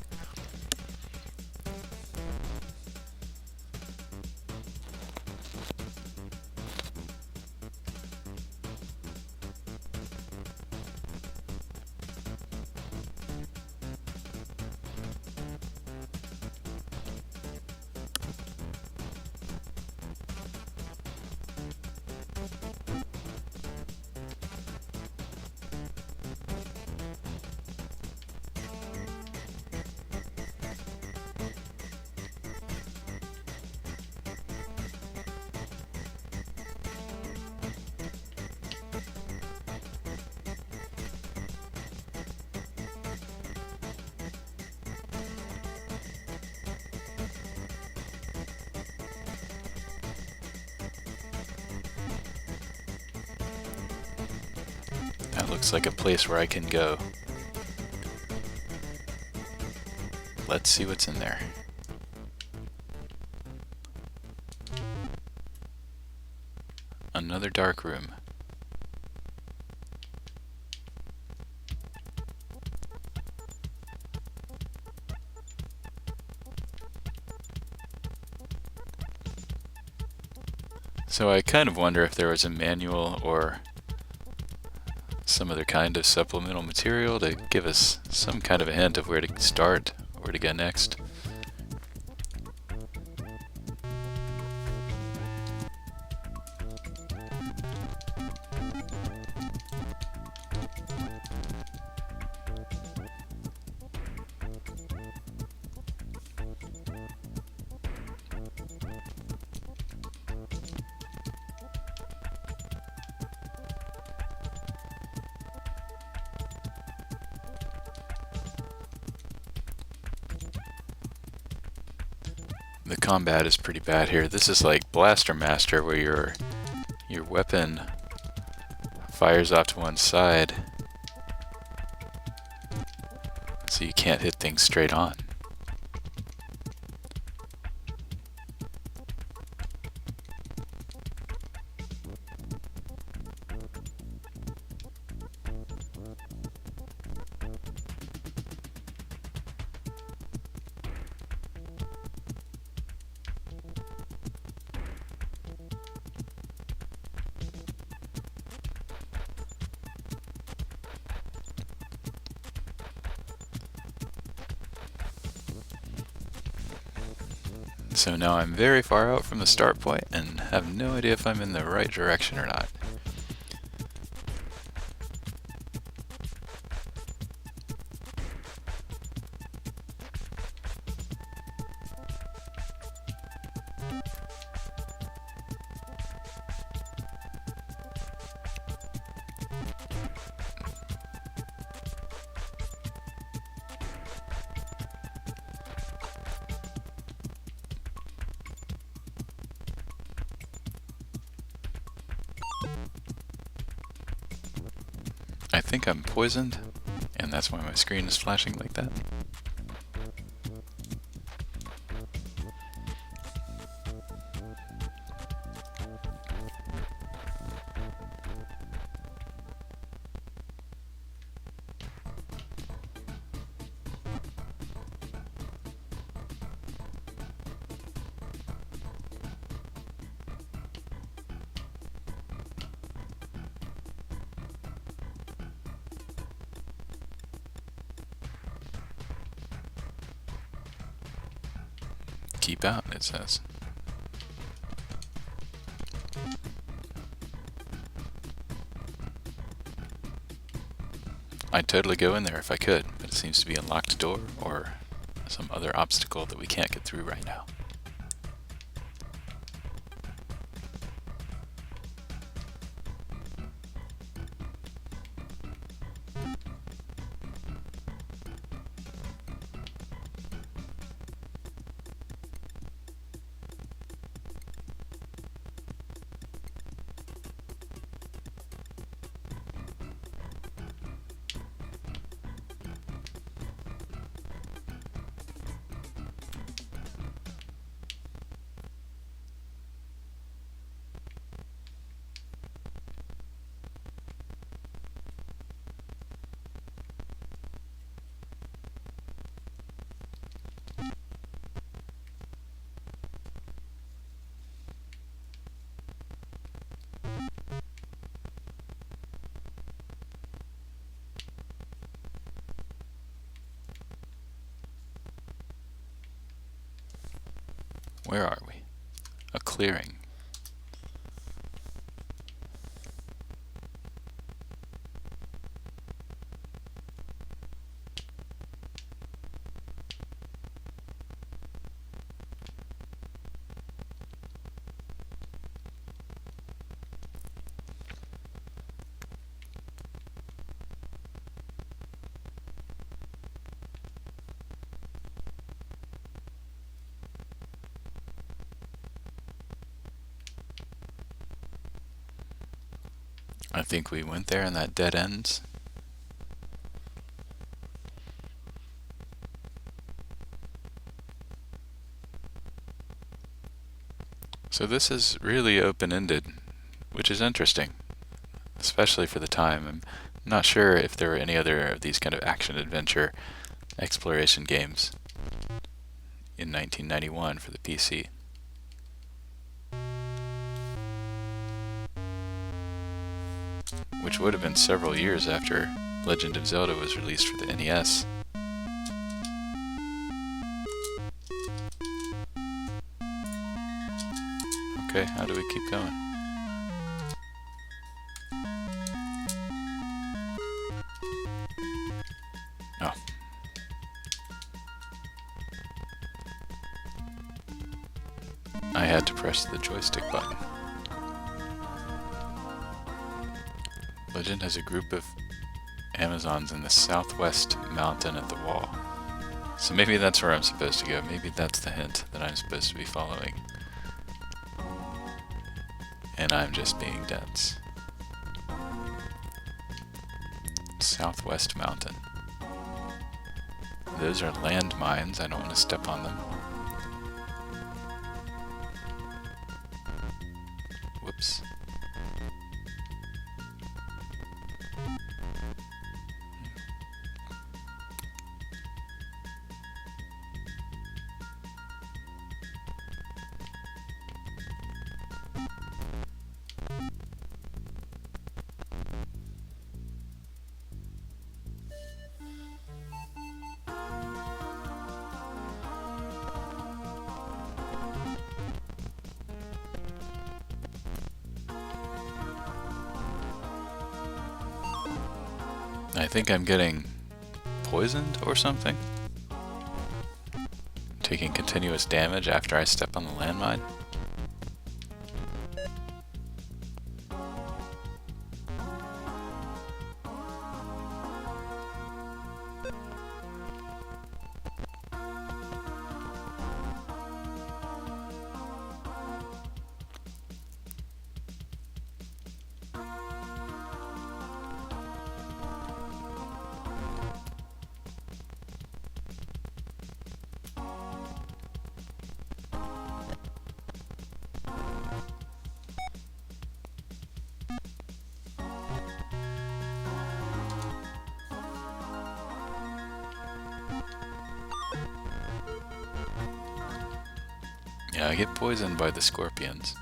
That looks like a place where I can go. Let's see what's in there. Another dark room. So I kind of wonder if there was a manual or some other kind of supplemental material to give us some kind of a hint of where to start, where to go next. The combat is pretty bad here. This is like Blaster Master, where your weapon fires off to one side, so you can't hit things straight on. So now I'm very far out from the start point and have no idea if I'm in the right direction or not. I think I'm poisoned, and that's why my screen is flashing like that. Keep out, it says. I'd totally go in there if I could, but it seems to be a locked door or some other obstacle that we can't get through right now. Where are we? A clearing. I think we went there and that dead ends. So this is really open-ended, which is interesting, especially for the time. I'm not sure if there were any other of these kind of action-adventure exploration games in 1991 for the PC. Which would have been several years after Legend of Zelda was released for the NES. Okay, how do we keep going? Oh. I had to press the joystick button. Legend has a group of Amazons in the southwest mountain at the wall. So maybe that's where I'm supposed to go. Maybe that's the hint that I'm supposed to be following. And I'm just being dense. Southwest mountain. Those are landmines. I don't want to step on them. Whoops. I think I'm getting poisoned or something. Taking continuous damage after I step on the landmine. Yeah, I get poisoned by the scorpions.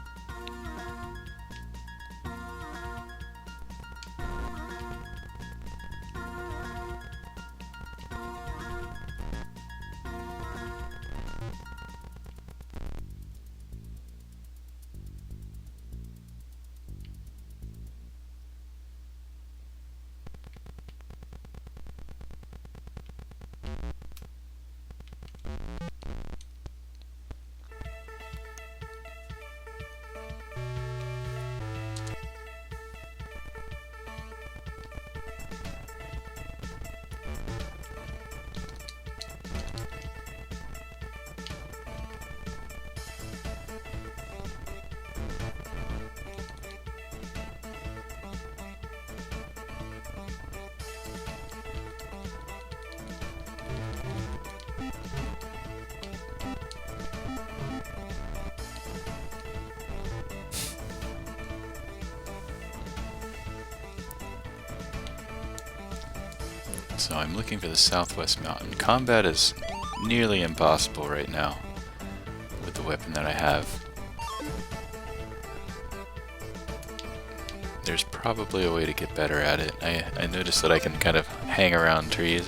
So I'm looking for the southwest mountain. Combat is nearly impossible right now with the weapon that I have. There's probably a way to get better at it. I noticed that I can kind of hang around trees,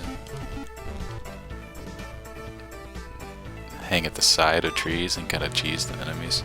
hang at the side of trees and kind of cheese the enemies.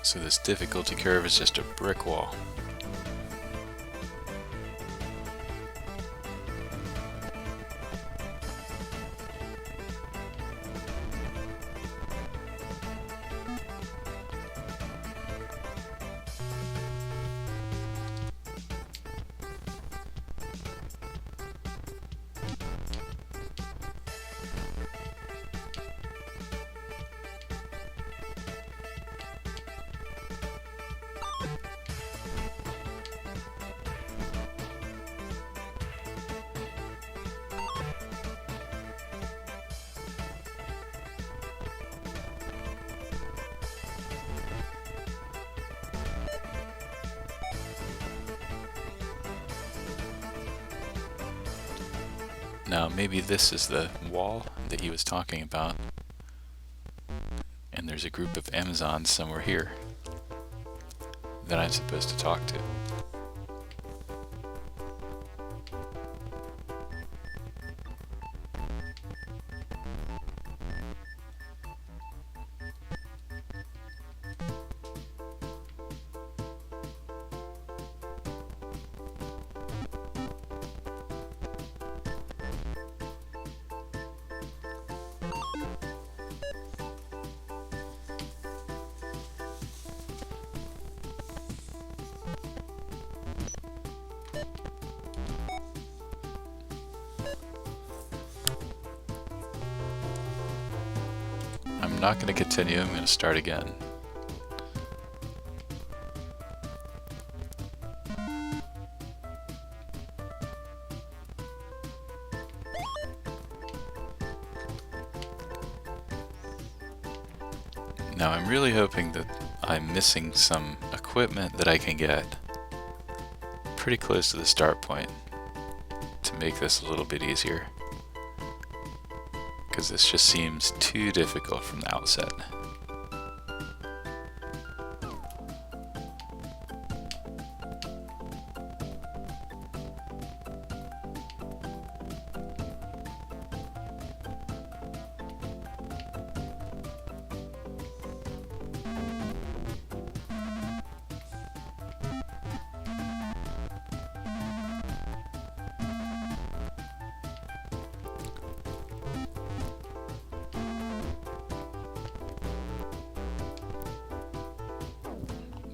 So this difficulty curve is just a brick wall. Now maybe this is the wall that he was talking about, and there's a group of Amazons somewhere here that I'm supposed to talk to. I'm not going to continue, I'm going to start again. Now I'm really hoping that I'm missing some equipment that I can get pretty close to the start point to make this a little bit easier, because this just seems too difficult from the outset.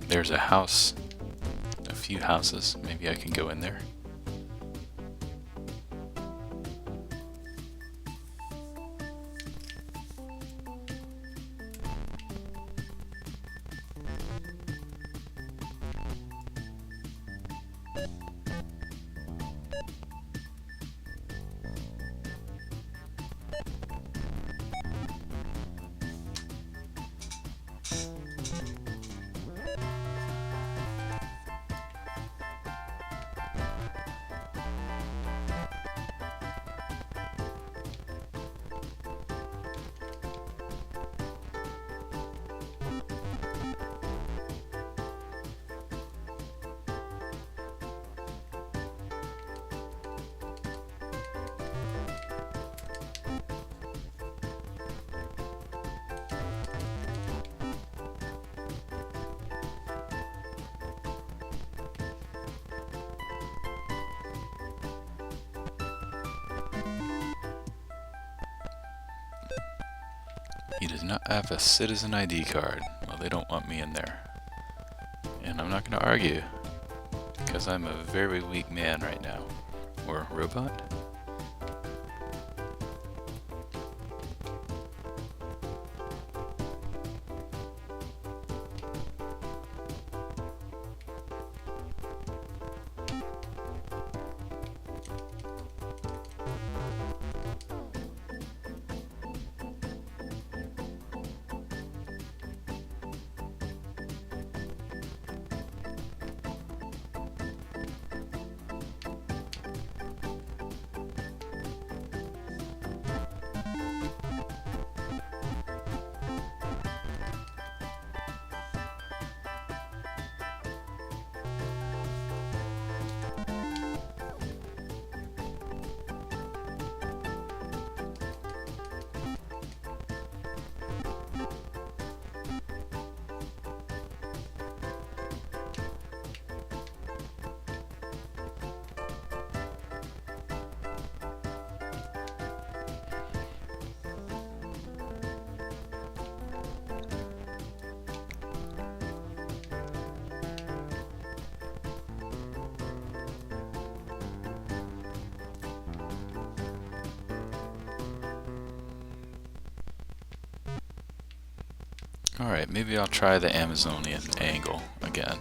There's a house, a few houses, maybe I can go in there. He does not have a citizen ID card. Well, they don't want me in there. And I'm not going to argue, because I'm a very weak man right now. or robot. Alright, maybe I'll try the Amazonian angle again.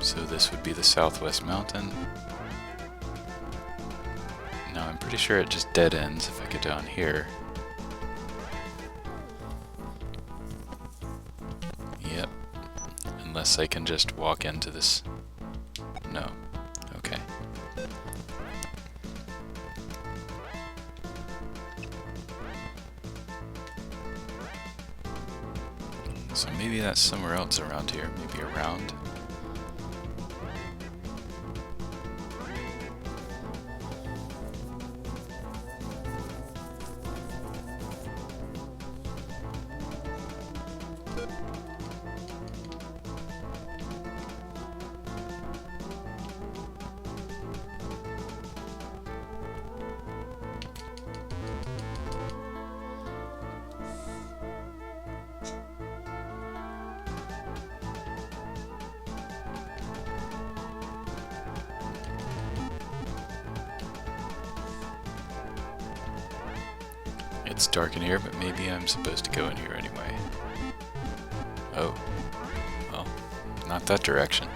So this would be the southwest mountain. Now I'm pretty sure it just dead ends if I go down here. Yep. Unless I can just walk into this. No. Okay. So maybe that's somewhere else around here. Maybe around. It's dark in here, but maybe I'm supposed to go in here anyway. Oh. Well, not that direction.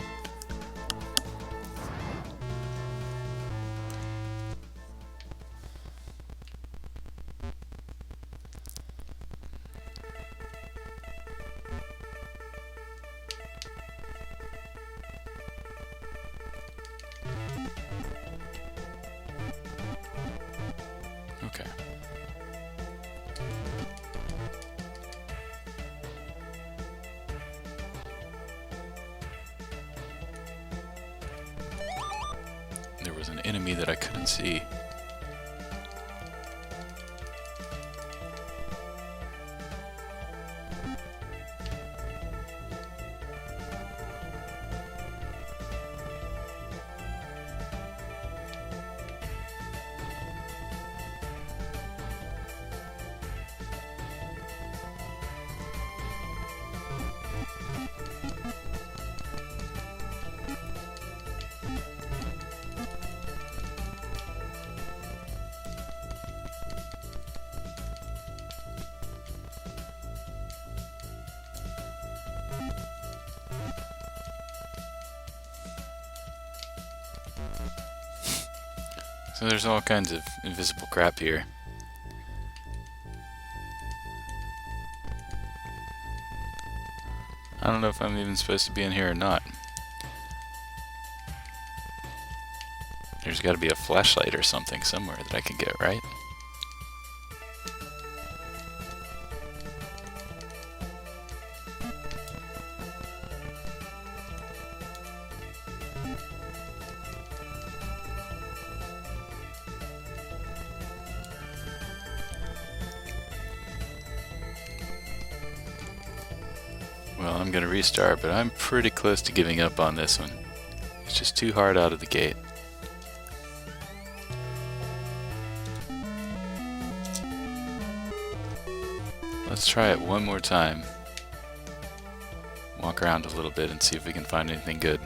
Okay. There was an enemy that I couldn't see. So there's all kinds of invisible crap here. I don't know if I'm even supposed to be in here or not. There's got to be a flashlight or something somewhere that I can get, right? Well, I'm going to restart, but I'm pretty close to giving up on this one. It's just too hard out of the gate. Let's try it one more time. Walk around a little bit and see if we can find anything good.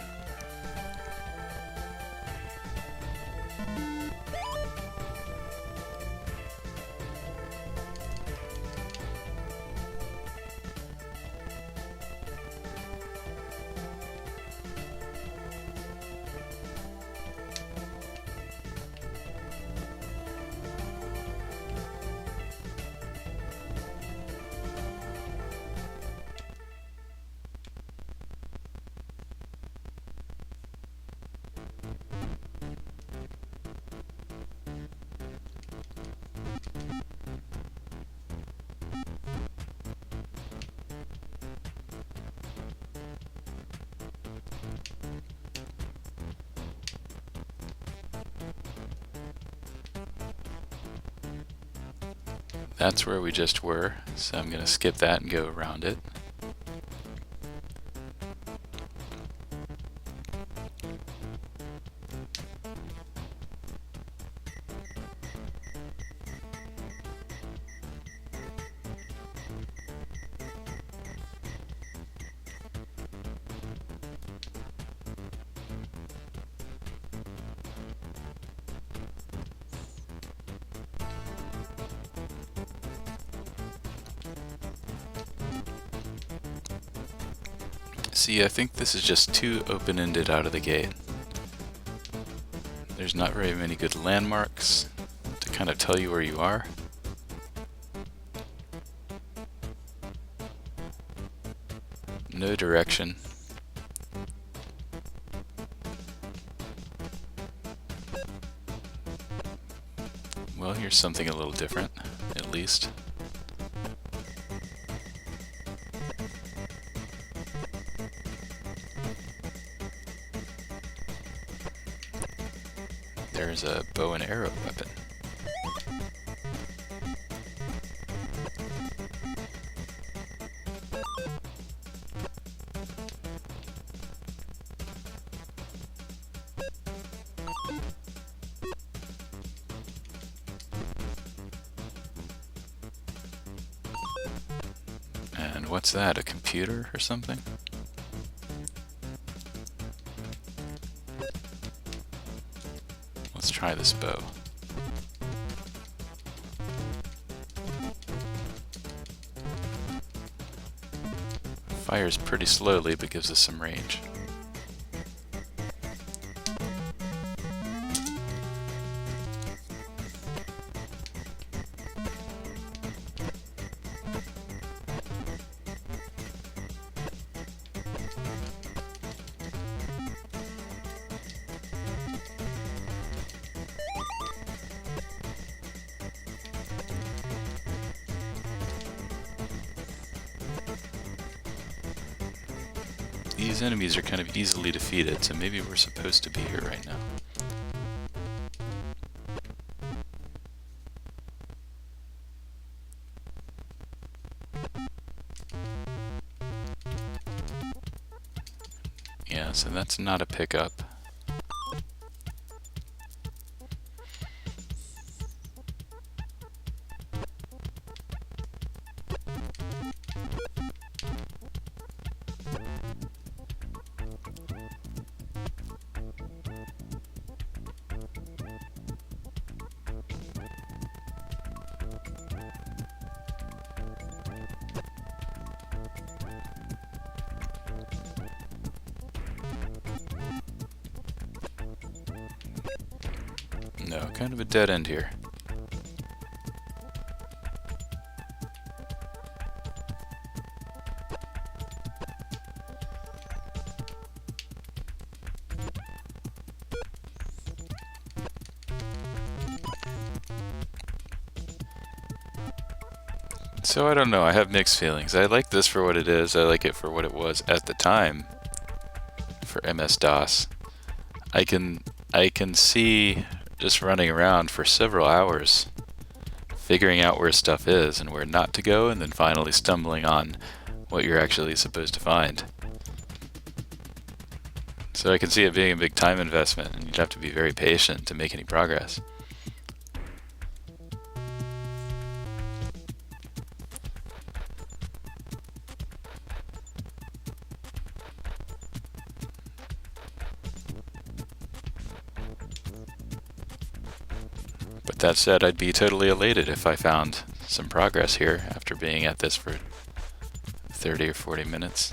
That's where we just were, so I'm going to skip that and go around it. See, I think this is just too open-ended out of the gate. There's not very many good landmarks to kind of tell you where you are. No direction. Well, here's something a little different, at least. There's a bow and arrow weapon. And what's that, a computer or something? Let's try this bow. Fires pretty slowly but gives us some range. These enemies are kind of easily defeated, so maybe we're supposed to be here right now. Yeah, so that's not a pickup. No, kind of a dead end here. So I don't know, I have mixed feelings. I like this for what it is. I like it for what it was at the time for MS-DOS. I can see just running around for several hours figuring out where stuff is and where not to go, and then finally stumbling on what you're actually supposed to find. So I can see it being a big time investment, and you'd have to be very patient to make any progress. But that said, I'd be totally elated if I found some progress here after being at this for 30 or 40 minutes.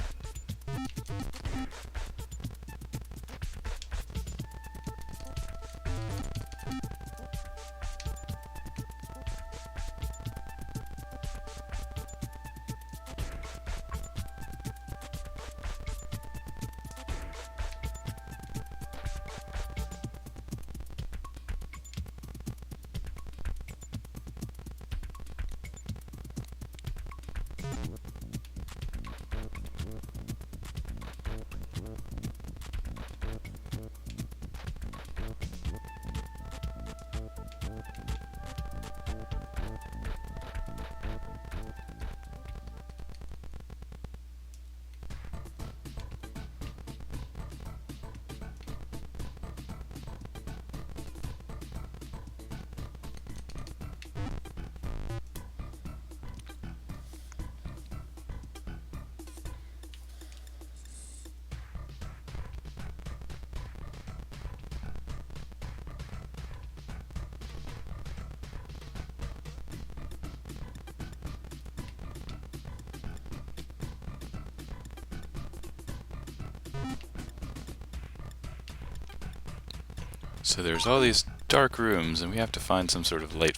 So there's all these dark rooms, and we have to find some sort of light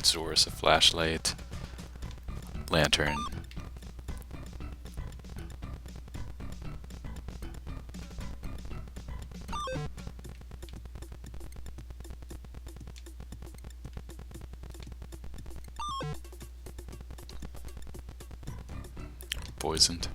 source, a flashlight, lantern. Poisoned.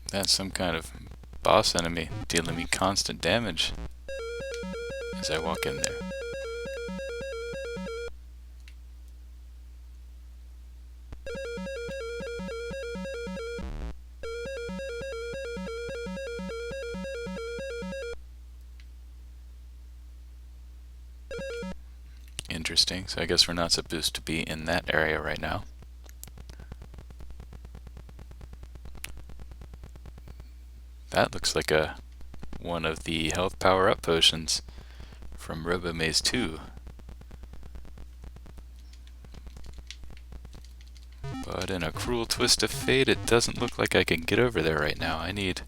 That's some kind of boss enemy dealing me constant damage as I walk in there. Interesting, so I guess we're not supposed to be in that area right now. That looks like one of the health power-up potions from Robomaze II. But in a cruel twist of fate, it doesn't look like I can get over there right now. I need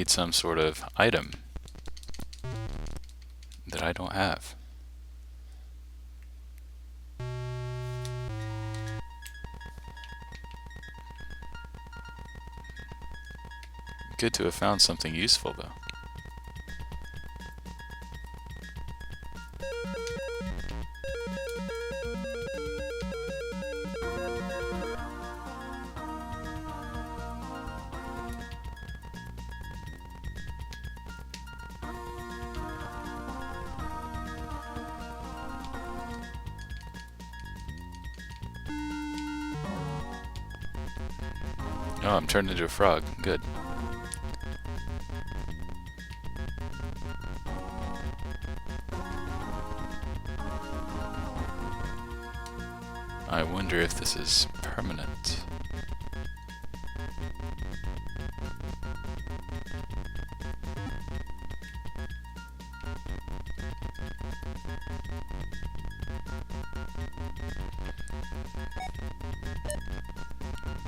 some sort of item that I don't have. Good to have found something useful, though. Oh, I'm turned into a frog. Good. I wonder if this is permanent.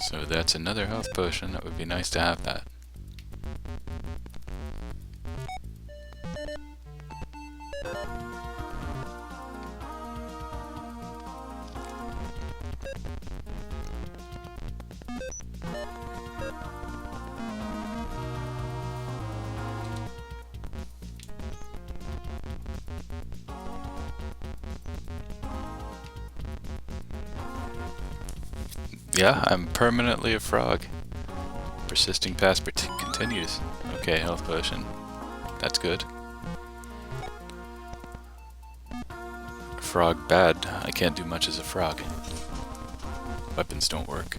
So that's another health potion. That would be nice to have that. Yeah, I'm permanently a frog. Persisting past continues. Okay, health potion. That's good. Frog bad. I can't do much as a frog. Weapons don't work.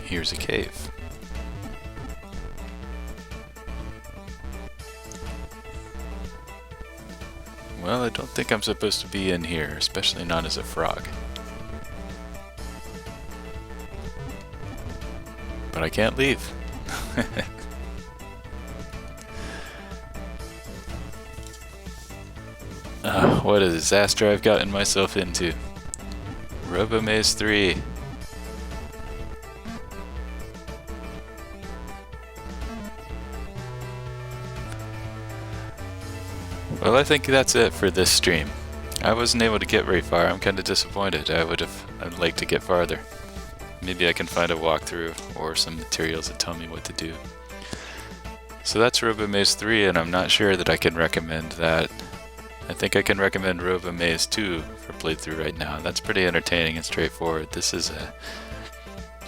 Here's a cave. Well, I don't think I'm supposed to be in here, especially not as a frog. But I can't leave. What a disaster I've gotten myself into. Robomaze III. Well, I think that's it for this stream. I wasn't able to get very far. I'm kind of disappointed. I'd like to get farther. Maybe I can find a walkthrough or some materials that tell me what to do. So that's Robomaze 3, and I'm not sure that I can recommend that. I think I can recommend Robomaze 2 for playthrough right now. That's pretty entertaining and straightforward. This is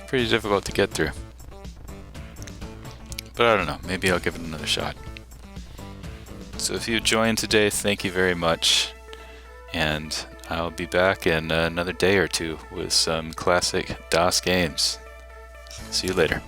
pretty difficult to get through. But I don't know, maybe I'll give it another shot. So if you joined today, thank you very much. And I'll be back in another day or two with some classic DOS games. See you later.